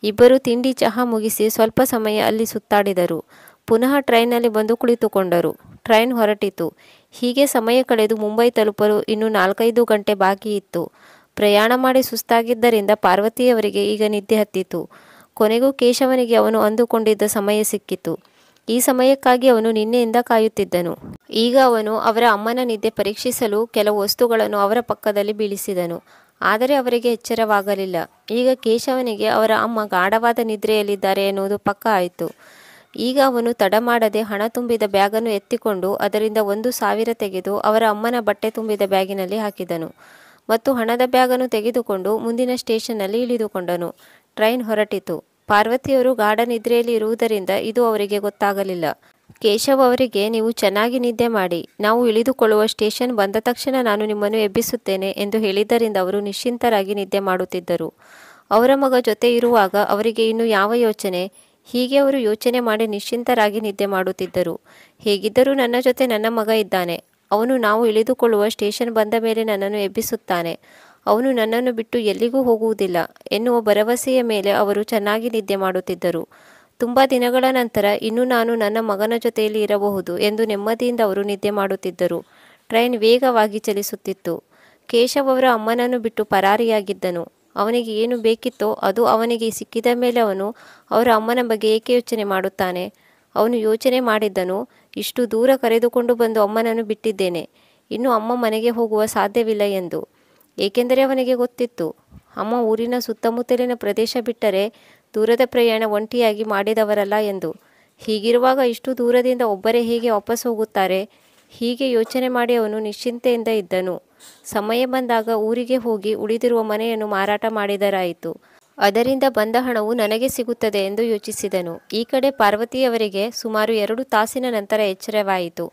ಇಬ್ಬರು ತಿಂಡಿ ಚಹಾ ಮುಗಿಸಿ ಸ್ವಲ್ಪ ಸಮಯ ಅಲ್ಲಿ ಸುತ್ತಾಡಿದರು. ಪುನಃ ಟ್ರೈನ್ನಲ್ಲಿ ಬಂದು ಕುಳಿತುಕೊಂಡರು. ಟ್ರೈನ್ ಹೊರಟಿತು. ಹೀಗೆ ಸಮಯ ಕಳೆದು ಮುಂಬೈ ತಲುಪಲು ಇನ್ನು 4-5 ಗಂಟೆ ಬಾಕಿ ಇತ್ತು. ಪ್ರಯಾಣ ಮಾಡಿ ಸುಸ್ತಾಗಿದ್ದರಿಂದ ಪಾರ್ವತಿಯವರಿಗೆ ಈಗ ನಿದ್ದೆ ಹತ್ತಿತು. ಕೊನೆಗೂ ಕೇಶವನಿಗೆ ಅವನು ಅಂದುಕೊಂಡಿದ್ದ ಸಮಯ ಸಿಕ್ಕಿತು. ಈ ಸಮಯಕ್ಕಾಗಿ ಅವನು ನಿನ್ನೆಯಿಂದ ಕಾಯುತ್ತಿದ್ದನು. ಈಗ ಅವನು ಅವರ ಅಮ್ಮನ ನಿದ್ದೆ ಪರೀಕ್ಷಿಸಲು ಕೆಲವು ವಸ್ತುಗಳನ್ನು ಅವರ ಪಕ್ಕದಲ್ಲಿ ಬೀಳಿಸಿದನು. ಆದರೆ ಅವರಿಗೆ ಎಚ್ಚರವಾಗಲಿಲ್ಲ. ಈಗ ಕೇಶವನಿಗೆ ಅವರ ಅಮ್ಮ ಗಾಢವಾದ ನಿದ್ರೆಯಲ್ಲಿದ್ದಾರೆ ಎನ್ನುವುದು ಪಕ್ಕ ಆಯಿತು. ಈಗ ಅವನು ತಡ ಮಾಡದೆ ಹಣ ತುಂಬಿದ ಬ್ಯಾಗನ್ನು ಎತ್ತಿಕೊಂಡು ಅದರಿಂದ 1,000 ತೆಗೆದು ಅವರ ಅಮ್ಮನ ಬಟ್ಟೆ ತುಂಬಿದ ಬ್ಯಾಗಿನಲ್ಲಿ ಹಾಕಿದನು ಮತ್ತು ಹಣದ ಬ್ಯಾಗನ್ನು ತೆಗೆದುಕೊಂಡು ಮುಂದಿನ ಸ್ಟೇಷನ್ನಲ್ಲಿ ಇಳಿದುಕೊಂಡನು. ಟ್ರೈನ್ ಹೊರಟಿತು. ಪಾರ್ವತಿಯವರು ಗಾಢ ನಿದ್ರೆಯಲ್ಲಿ ಇರುವುದರಿಂದ ಇದು ಅವರಿಗೆ ಗೊತ್ತಾಗಲಿಲ್ಲ. ಕೇಶವ್ ಅವರಿಗೆ, ನೀವು ಚೆನ್ನಾಗಿ ನಿದ್ದೆ ಮಾಡಿ, ನಾವು ಇಳಿದುಕೊಳ್ಳುವ ಸ್ಟೇಷನ್ ಬಂದ ತಕ್ಷಣ ನಾನು ನಿಮ್ಮನ್ನು ಎಬ್ಬಿಸುತ್ತೇನೆ ಎಂದು ಹೇಳಿದ್ದರಿಂದ ಅವರು ನಿಶ್ಚಿಂತರಾಗಿ ನಿದ್ದೆ ಮಾಡುತ್ತಿದ್ದರು. ಅವರ ಮಗ ಜೊತೆ ಇರುವಾಗ ಅವರಿಗೆ ಇನ್ನು ಯಾವ ಯೋಚನೆ? ಹೀಗೆ ಅವರು ಯೋಚನೆ ಮಾಡಿ ನಿಶ್ಚಿಂತರಾಗಿ ನಿದ್ದೆ ಮಾಡುತ್ತಿದ್ದರು. ಹೇಗಿದ್ದರೂ ನನ್ನ ಜೊತೆ ನನ್ನ ಮಗ ಇದ್ದಾನೆ. ಅವನು ನಾವು ಇಳಿದುಕೊಳ್ಳುವ ಸ್ಟೇಷನ್ ಬಂದ ಮೇಲೆ ನನ್ನನ್ನು ಎಬ್ಬಿಸುತ್ತಾನೆ. ಅವನು ನನ್ನನ್ನು ಬಿಟ್ಟು ಎಲ್ಲಿಗೂ ಹೋಗುವುದಿಲ್ಲ ಎನ್ನುವ ಭರವಸೆಯ ಮೇಲೆ ಅವರು ಚೆನ್ನಾಗಿ ನಿದ್ದೆ ಮಾಡುತ್ತಿದ್ದರು. ತುಂಬ ದಿನಗಳ ನಂತರ ಇನ್ನು ನಾನು ನನ್ನ ಮಗನ ಜೊತೆಯಲ್ಲಿ ಇರಬಹುದು ಎಂದು ನೆಮ್ಮದಿಯಿಂದ ಅವರು ನಿದ್ದೆ ಮಾಡುತ್ತಿದ್ದರು. ಟ್ರೈನ್ ವೇಗವಾಗಿ ಚಲಿಸುತ್ತಿತ್ತು. ಕೇಶವ್ ಅವರ ಅಮ್ಮನನ್ನು ಬಿಟ್ಟು ಪರಾರಿಯಾಗಿದ್ದನು. ಅವನಿಗೆ ಏನು ಬೇಕಿತ್ತೋ ಅದು ಅವನಿಗೆ ಸಿಕ್ಕಿದ ಮೇಲೆ ಅವನು ಅವರ ಅಮ್ಮನ ಬಗ್ಗೆ ಏಕೆ ಯೋಚನೆ ಮಾಡುತ್ತಾನೆ? ಅವನು ಯೋಚನೆ ಮಾಡಿದ್ದನು, ಇಷ್ಟು ದೂರ ಕರೆದುಕೊಂಡು ಬಂದು ಅಮ್ಮನನ್ನು ಬಿಟ್ಟಿದ್ದೇನೆ, ಇನ್ನು ಅಮ್ಮ ಮನೆಗೆ ಹೋಗುವ ಸಾಧ್ಯವಿಲ್ಲ ಎಂದು. ಏಕೆಂದರೆ ಅವನಿಗೆ ಗೊತ್ತಿತ್ತು, ಅಮ್ಮ ಊರಿನ ಸುತ್ತಮುತ್ತಲಿನ ಪ್ರದೇಶ ಬಿಟ್ಟರೆ ದೂರದ ಪ್ರಯಾಣ ಒಂಟಿಯಾಗಿ ಮಾಡಿದವರಲ್ಲ ಎಂದು. ಹೀಗಿರುವಾಗ ಇಷ್ಟು ದೂರದಿಂದ ಒಬ್ಬರೇ ಹೇಗೆ ವಾಪಸ್ ಹೋಗುತ್ತಾರೆ? ಹೀಗೆ ಯೋಚನೆ ಮಾಡಿ ಅವನು ನಿಶ್ಚಿಂತೆಯಿಂದ ಇದ್ದನು. ಸಮಯ ಬಂದಾಗ ಊರಿಗೆ ಹೋಗಿ ಉಳಿದಿರುವ ಮನೆಯನ್ನು ಮಾರಾಟ ಮಾಡಿದರಾಯಿತು. ಅದರಿಂದ ಬಂದ ಹಣವು ನನಗೆ ಸಿಗುತ್ತದೆ ಎಂದು ಯೋಚಿಸಿದನು. ಈ ಕಡೆ ಪಾರ್ವತಿಯವರಿಗೆ ಸುಮಾರು 2 ತಾಸಿನ ನಂತರ ಎಚ್ಚರವಾಯಿತು.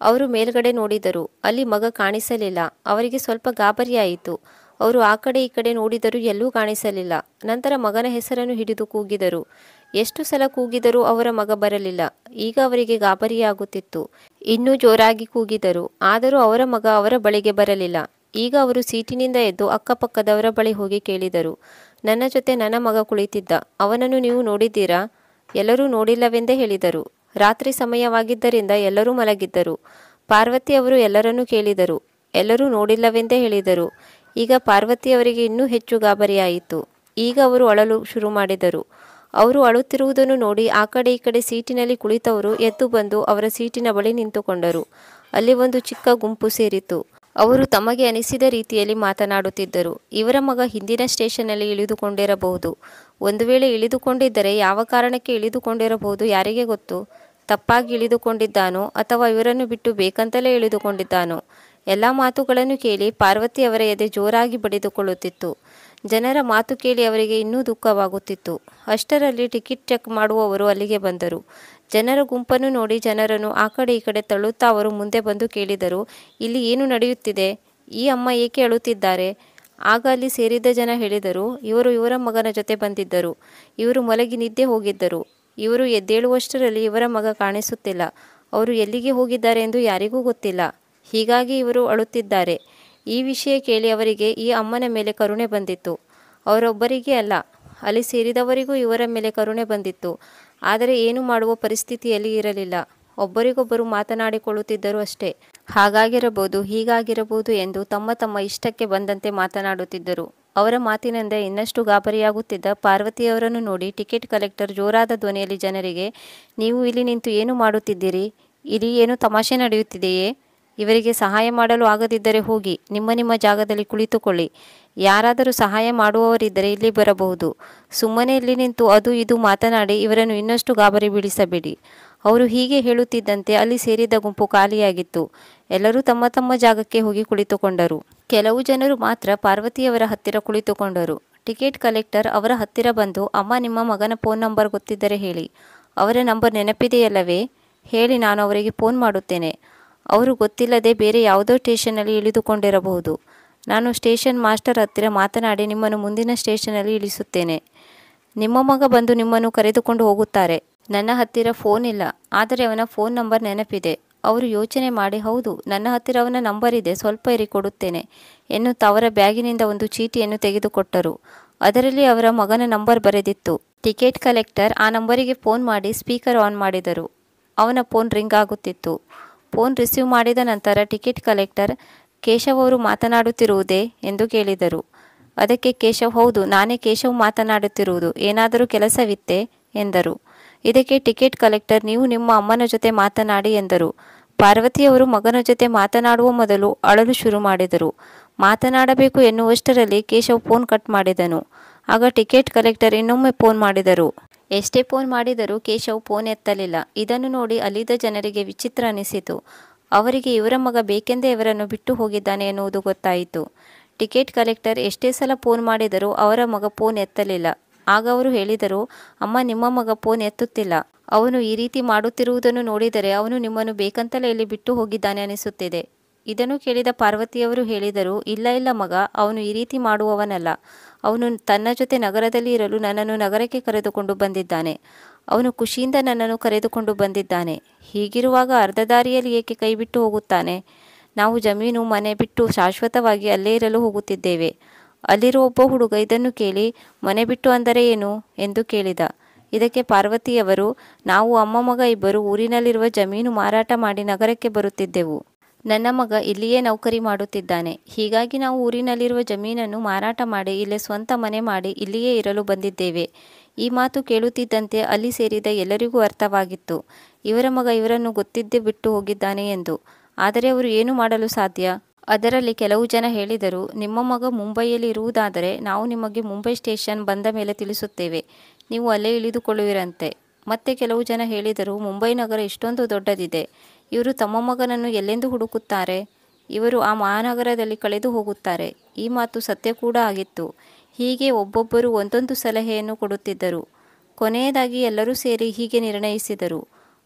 ಅವರು ಮೇಲ್ಗಡೆ ನೋಡಿದರು. ಅಲ್ಲಿ ಮಗ ಕಾಣಿಸಲಿಲ್ಲ. ಅವರಿಗೆ ಸ್ವಲ್ಪ ಗಾಬರಿಯಾಯಿತು. ಅವರು ಆ ಕಡೆ ಈ ಕಡೆ ನೋಡಿದರೂ ಎಲ್ಲೂ ಕಾಣಿಸಲಿಲ್ಲ. ನಂತರ ಮಗನ ಹೆಸರನ್ನು ಹಿಡಿದು ಕೂಗಿದರು. ಎಷ್ಟು ಸಲ ಕೂಗಿದರೂ ಅವರ ಮಗ ಬರಲಿಲ್ಲ. ಈಗ ಅವರಿಗೆ ಗಾಬರಿಯಾಗುತ್ತಿತ್ತು. ಇನ್ನೂ ಜೋರಾಗಿ ಕೂಗಿದರು. ಆದರೂ ಅವರ ಮಗ ಅವರ ಬಳಿಗೆ ಬರಲಿಲ್ಲ. ಈಗ ಅವರು ಸೀಟಿನಿಂದ ಎದ್ದು ಅಕ್ಕಪಕ್ಕದವರ ಬಳಿ ಹೋಗಿ ಕೇಳಿದರು. ನನ್ನ ಜೊತೆ ನನ್ನ ಮಗ ಕುಳಿತಿದ್ದ. ಅವನನ್ನು ನೀವು ನೋಡಿದ್ದೀರಾ? ಎಲ್ಲರೂ ನೋಡಿಲ್ಲವೆಂದೇ ಹೇಳಿದರು. ರಾತ್ರಿ ಸಮಯವಾಗಿದ್ದರಿಂದ ಎಲ್ಲರೂ ಮಲಗಿದ್ದರು. ಪಾರ್ವತಿ ಅವರು ಎಲ್ಲರನ್ನೂ ಕೇಳಿದರು. ಎಲ್ಲರೂ ನೋಡಿಲ್ಲವೆಂದೇ ಹೇಳಿದರು. ಈಗ ಪಾರ್ವತಿಯವರಿಗೆ ಇನ್ನೂ ಹೆಚ್ಚು ಗಾಬರಿಯಾಯಿತು. ಈಗ ಅವರು ಅಳಲು ಶುರು ಮಾಡಿದರು. ಅವರು ಅಳುತ್ತಿರುವುದನ್ನು ನೋಡಿ ಆ ಕಡೆ ಈ ಕಡೆ ಸೀಟಿನಲ್ಲಿ ಕುಳಿತವರು ಎದ್ದು ಬಂದು ಅವರ ಸೀಟಿನ ಬಳಿ ನಿಂತುಕೊಂಡರು. ಅಲ್ಲಿ ಒಂದು ಚಿಕ್ಕ ಗುಂಪು ಸೇರಿತು. ಅವರು ತಮಗೆ ಅನಿಸಿದ ರೀತಿಯಲ್ಲಿ ಮಾತನಾಡುತ್ತಿದ್ದರು. ಇವರ ಮಗ ಹಿಂದಿನ ಸ್ಟೇಷನ್ನಲ್ಲಿ ಇಳಿದುಕೊಂಡಿರಬಹುದು. ಒಂದು ವೇಳೆ ಇಳಿದುಕೊಂಡಿದ್ದರೆ ಯಾವ ಕಾರಣಕ್ಕೆ ಇಳಿದುಕೊಂಡಿರಬಹುದು ಯಾರಿಗೆ ಗೊತ್ತು? ತಪ್ಪಾಗಿ ಇಳಿದುಕೊಂಡಿದ್ದಾನೋ ಅಥವಾ ಇವರನ್ನು ಬಿಟ್ಟು ಬೇಕಂತಲೇ ಇಳಿದುಕೊಂಡಿದ್ದಾನೋ? ಎಲ್ಲ ಮಾತುಗಳನ್ನು ಕೇಳಿ ಪಾರ್ವತಿಯವರ ಎದೆ ಜೋರಾಗಿ ಬಡಿದುಕೊಳ್ಳುತ್ತಿತ್ತು. ಜನರ ಮಾತು ಕೇಳಿ ಅವರಿಗೆ ಇನ್ನೂ ದುಃಖವಾಗುತ್ತಿತ್ತು. ಅಷ್ಟರಲ್ಲಿ ಟಿಕೆಟ್ ಚೆಕ್ ಮಾಡುವವರು ಅಲ್ಲಿಗೆ ಬಂದರು. ಜನರ ಗುಂಪನ್ನು ನೋಡಿ ಜನರನ್ನು ಆ ಕಡೆ ಈ ಕಡೆ ತಳ್ಳುತ್ತಾ ಅವರು ಮುಂದೆ ಬಂದು ಕೇಳಿದರು, ಇಲ್ಲಿ ಏನು ನಡೆಯುತ್ತಿದೆ? ಈ ಅಮ್ಮ ಏಕೆ ಅಳುತ್ತಿದ್ದಾರೆ? ಆಗ ಅಲ್ಲಿ ಸೇರಿದ್ದ ಜನ ಹೇಳಿದರು, ಇವರು ಇವರ ಮಗನ ಜೊತೆ ಬಂದಿದ್ದರು. ಇವರು ಮಲಗಿ ನಿದ್ದೆ ಹೋಗಿದ್ದರು. ಇವರು ಎದ್ದೇಳುವಷ್ಟರಲ್ಲಿ ಇವರ ಮಗ ಕಾಣಿಸುತ್ತಿಲ್ಲ. ಅವರು ಎಲ್ಲಿಗೆ ಹೋಗಿದ್ದಾರೆ ಎಂದು ಯಾರಿಗೂ ಗೊತ್ತಿಲ್ಲ. ಹೀಗಾಗಿ ಇವರು ಅಳುತ್ತಿದ್ದಾರೆ. ಈ ವಿಷಯ ಕೇಳಿ ಅವರಿಗೆ ಈ ಅಮ್ಮನ ಮೇಲೆ ಕರುಣೆ ಬಂದಿತ್ತು. ಅವರೊಬ್ಬರಿಗೆ ಅಲ್ಲ, ಅಲ್ಲಿ ಸೇರಿದವರಿಗೂ ಇವರ ಮೇಲೆ ಕರುಣೆ ಬಂದಿತ್ತು. ಆದರೆ ಏನು ಮಾಡುವ ಪರಿಸ್ಥಿತಿಯಲ್ಲಿ ಇರಲಿಲ್ಲ. ಒಬ್ಬರಿಗೊಬ್ಬರು ಮಾತನಾಡಿಕೊಳ್ಳುತ್ತಿದ್ದರು ಅಷ್ಟೇ. ಹಾಗಾಗಿರಬಹುದು, ಹೀಗಾಗಿರಬಹುದು ಎಂದು ತಮ್ಮ ತಮ್ಮ ಇಷ್ಟಕ್ಕೆ ಬಂದಂತೆ ಮಾತನಾಡುತ್ತಿದ್ದರು. ಅವರ ಮಾತಿನಿಂದ ಇನ್ನಷ್ಟು ಗಾಬರಿಯಾಗುತ್ತಿದ್ದ ಪಾರ್ವತಿಯವರನ್ನು ನೋಡಿ ಟಿಕೆಟ್ ಕಲೆಕ್ಟರ್ ಜೋರಾದ ಧ್ವನಿಯಲ್ಲಿ ಜನರಿಗೆ, ನೀವು ಇಲ್ಲಿ ನಿಂತು ಏನು ಮಾಡುತ್ತಿದ್ದೀರಿ? ಇಲ್ಲಿ ಏನು ತಮಾಷೆ ನಡೆಯುತ್ತಿದೆಯೇ? ಇವರಿಗೆ ಸಹಾಯ ಮಾಡಲು ಆಗದಿದ್ದರೆ ಹೋಗಿ ನಿಮ್ಮ ನಿಮ್ಮ ಜಾಗದಲ್ಲಿ ಕುಳಿತುಕೊಳ್ಳಿ. ಯಾರಾದರೂ ಸಹಾಯ ಮಾಡುವವರಿದ್ದರೆ ಇಲ್ಲಿ ಬರಬಹುದು. ಸುಮ್ಮನೆ ಇಲ್ಲಿ ನಿಂತು ಅದು ಇದು ಮಾತನಾಡಿ ಇವರನ್ನು ಇನ್ನಷ್ಟು ಗಾಬರಿ ಬೀಳಿಸಬೇಡಿ. ಅವರು ಹೀಗೆ ಹೇಳುತ್ತಿದ್ದಂತೆ ಅಲ್ಲಿ ಸೇರಿದ ಗುಂಪು ಖಾಲಿಯಾಗಿತ್ತು. ಎಲ್ಲರೂ ತಮ್ಮ ತಮ್ಮ ಜಾಗಕ್ಕೆ ಹೋಗಿ ಕುಳಿತುಕೊಂಡರು. ಕೆಲವು ಜನರು ಮಾತ್ರ ಪಾರ್ವತಿಯವರ ಹತ್ತಿರ ಕುಳಿತುಕೊಂಡರು. ಟಿಕೆಟ್ ಕಲೆಕ್ಟರ್ ಅವರ ಹತ್ತಿರ ಬಂದು, ಅಮ್ಮ, ನಿಮ್ಮ ಮಗನ ಫೋನ್ ನಂಬರ್ ಗೊತ್ತಿದ್ದರೆ ಹೇಳಿ. ಅವರ ನಂಬರ್ ನೆನಪಿದೆಯಲ್ಲವೇ? ಹೇಳಿ, ನಾನು ಅವರಿಗೆ ಫೋನ್ ಮಾಡುತ್ತೇನೆ. ಅವರು ಗೊತ್ತಿಲ್ಲದೆ ಬೇರೆ ಯಾವುದೋ ಸ್ಟೇಷನ್ನಲ್ಲಿ ಇಳಿದುಕೊಂಡಿರಬಹುದು. ನಾನು ಸ್ಟೇಷನ್ ಮಾಸ್ಟರ್ ಹತ್ತಿರ ಮಾತನಾಡಿ ನಿಮ್ಮನ್ನು ಮುಂದಿನ ಸ್ಟೇಷನ್ನಲ್ಲಿ ಇಳಿಸುತ್ತೇನೆ. ನಿಮ್ಮ ಮಗ ಬಂದು ನಿಮ್ಮನ್ನು ಕರೆದುಕೊಂಡು ಹೋಗುತ್ತಾರೆ. ನನ್ನ ಹತ್ತಿರ ಫೋನ್ ಇಲ್ಲ, ಆದರೆ ಅವನ ಫೋನ್ ನಂಬರ್ ನೆನಪಿದೆ. ಅವರು ಯೋಚನೆ ಮಾಡಿ, ಹೌದು, ನನ್ನ ಹತ್ತಿರ ಅವನ ನಂಬರ್ ಇದೆ, ಸ್ವಲ್ಪ ಇರಿ ಕೊಡುತ್ತೇನೆ ಎನ್ನುತ್ತಾ ಅವರ ಬ್ಯಾಗಿನಿಂದ ಒಂದು ಚೀಟಿಯನ್ನು ತೆಗೆದುಕೊಟ್ಟರು. ಅದರಲ್ಲಿ ಅವರ ಮಗನ ನಂಬರ್ ಬರೆದಿತ್ತು. ಟಿಕೆಟ್ ಕಲೆಕ್ಟರ್ ಆ ನಂಬರಿಗೆ ಫೋನ್ ಮಾಡಿ ಸ್ಪೀಕರ್ ಆನ್ ಮಾಡಿದರು. ಅವನ ಫೋನ್ ರಿಂಗ್ ಆಗುತ್ತಿತ್ತು. ಫೋನ್ ರಿಸೀವ್ ಮಾಡಿದ ನಂತರ ಟಿಕೆಟ್ ಕಲೆಕ್ಟರ್, ಕೇಶವ್ ಅವರು ಮಾತನಾಡುತ್ತಿರುವುದೇ ಎಂದು ಕೇಳಿದರು. ಅದಕ್ಕೆ ಕೇಶವ್, ಹೌದು, ನಾನೇ ಕೇಶವ್ ಮಾತನಾಡುತ್ತಿರುವುದು, ಏನಾದರೂ ಕೆಲಸವಿತ್ತೇ ಎಂದರು. ಇದಕ್ಕೆ ಟಿಕೆಟ್ ಕಲೆಕ್ಟರ್, ನೀವು ನಿಮ್ಮ ಅಮ್ಮನ ಜೊತೆ ಮಾತನಾಡಿ ಎಂದರು. ಪಾರ್ವತಿಯವರು ಮಗನ ಜೊತೆ ಮಾತನಾಡುವ ಮೊದಲು ಅಳಲು ಶುರು ಮಾಡಿದರು. ಮಾತನಾಡಬೇಕು ಎನ್ನುವಷ್ಟರಲ್ಲಿ ಕೇಶವ್ ಫೋನ್ ಕಟ್ ಮಾಡಿದನು. ಆಗ ಟಿಕೆಟ್ ಕಲೆಕ್ಟರ್ ಇನ್ನೊಮ್ಮೆ ಫೋನ್ ಮಾಡಿದರು. ಎಷ್ಟೇ ಫೋನ್ ಮಾಡಿದರೂ ಕೇಶವ್ ಫೋನ್ ಎತ್ತಲಿಲ್ಲ. ಇದನ್ನು ನೋಡಿ ಅಲ್ಲಿದ್ದ ಜನರಿಗೆ ವಿಚಿತ್ರ ಅನಿಸಿತು. ಅವರಿಗೆ ಇವರ ಮಗ ಬೇಕೆಂದೇ ಇವರನ್ನು ಬಿಟ್ಟು ಹೋಗಿದ್ದಾನೆ ಎನ್ನುವುದು ಗೊತ್ತಾಯಿತು. ಟಿಕೆಟ್ ಕಲೆಕ್ಟರ್ ಎಷ್ಟೇ ಸಲ ಫೋನ್ ಮಾಡಿದರೂ ಅವರ ಮಗ ಫೋನ್ ಎತ್ತಲಿಲ್ಲ. ಆಗ ಅವರು ಹೇಳಿದರು, ಅಮ್ಮ, ನಿಮ್ಮ ಮಗ ಫೋನ್ ಎತ್ತುತ್ತಿಲ್ಲ. ಅವನು ಈ ರೀತಿ ಮಾಡುತ್ತಿರುವುದನ್ನು ನೋಡಿದರೆ ಅವನು ನಿಮ್ಮನ್ನು ಬೇಕಂತಲೇ ಇಲ್ಲಿ ಬಿಟ್ಟು ಹೋಗಿದ್ದಾನೆ ಅನಿಸುತ್ತಿದೆ. ಇದನ್ನು ಕೇಳಿದ ಪಾರ್ವತಿಯವರು ಹೇಳಿದರು, ಇಲ್ಲ ಇಲ್ಲ ಮಗ, ಅವನು ಈ ರೀತಿ ಮಾಡುವವನಲ್ಲ. ಅವನು ತನ್ನ ಜೊತೆ ನಗರದಲ್ಲಿ ಇರಲು ನನ್ನನ್ನು ನಗರಕ್ಕೆ ಕರೆದುಕೊಂಡು ಬಂದಿದ್ದಾನೆ. ಅವನು ಖುಷಿಯಿಂದ ನನ್ನನ್ನು ಕರೆದುಕೊಂಡು ಬಂದಿದ್ದಾನೆ. ಹೀಗಿರುವಾಗ ಅರ್ಧ ದಾರಿಯಲ್ಲಿ ಏಕೆ ಕೈ ಬಿಟ್ಟು ಹೋಗುತ್ತಾನೆ? ನಾವು ಜಮೀನು ಮನೆ ಬಿಟ್ಟು ಶಾಶ್ವತವಾಗಿ ಅಲ್ಲೇ ಇರಲು ಹೋಗುತ್ತಿದ್ದೇವೆ. ಅಲ್ಲಿರುವ ಒಬ್ಬ ಹುಡುಗ ಇದನ್ನು ಕೇಳಿ, ಮನೆ ಬಿಟ್ಟು ಅಂದರೆ ಏನು ಎಂದು ಕೇಳಿದ. ಇದಕ್ಕೆ ಪಾರ್ವತಿಯವರು, ನಾವು ಅಮ್ಮ ಮಗ ಇಬ್ಬರು ಊರಿನಲ್ಲಿರುವ ಜಮೀನು ಮಾರಾಟ ಮಾಡಿ ನಗರಕ್ಕೆ ಬರುತ್ತಿದ್ದೆವು. ನನ್ನ ಮಗ ಇಲ್ಲಿಯೇ ನೌಕರಿ ಮಾಡುತ್ತಿದ್ದಾನೆ. ಹೀಗಾಗಿ ನಾವು ಊರಿನಲ್ಲಿರುವ ಜಮೀನನ್ನು ಮಾರಾಟ ಮಾಡಿ ಇಲ್ಲೇ ಸ್ವಂತ ಮನೆ ಮಾಡಿ ಇಲ್ಲಿಯೇ ಇರಲು ಬಂದಿದ್ದೇವೆ. ಈ ಮಾತು ಕೇಳುತ್ತಿದ್ದಂತೆ ಅಲ್ಲಿ ಸೇರಿದ ಎಲ್ಲರಿಗೂ ಅರ್ಥವಾಗಿತ್ತು, ಇವರ ಮಗ ಇವರನ್ನು ಗೊತ್ತಿದ್ದೇ ಬಿಟ್ಟು ಹೋಗಿದ್ದಾನೆ ಎಂದು. ಆದರೆ ಅವರು ಏನು ಮಾಡಲು ಸಾಧ್ಯ? ಅದರಲ್ಲಿ ಕೆಲವು ಜನ ಹೇಳಿದರು, ನಿಮ್ಮ ಮಗ ಮುಂಬೈಯಲ್ಲಿ ಇರುವುದಾದರೆ ನಾವು ನಿಮಗೆ ಮುಂಬೈ ಸ್ಟೇಷನ್ ಬಂದ ಮೇಲೆ ತಿಳಿಸುತ್ತೇವೆ, ನೀವು ಅಲ್ಲೇ ಇಳಿದುಕೊಳ್ಳುವಿರಂತೆ. ಮತ್ತೆ ಕೆಲವು ಜನ ಹೇಳಿದರು, ಮುಂಬೈ ನಗರ ಇಷ್ಟೊಂದು ದೊಡ್ಡದಿದೆ, ಇವರು ತಮ್ಮ ಮಗನನ್ನು ಎಲ್ಲೆಂದು ಹುಡುಕುತ್ತಾರೆ? ಇವರು ಆ ಮಹಾನಗರದಲ್ಲಿ ಕಳೆದು ಹೋಗುತ್ತಾರೆ. ಈ ಮಾತು ಸತ್ಯ ಕೂಡ ಆಗಿತ್ತು. ಹೀಗೆ ಒಬ್ಬೊಬ್ಬರು ಒಂದೊಂದು ಸಲಹೆಯನ್ನು ಕೊಡುತ್ತಿದ್ದರು. ಕೊನೆಯದಾಗಿ ಎಲ್ಲರೂ ಸೇರಿ ಹೀಗೆ ನಿರ್ಣಯಿಸಿದರು.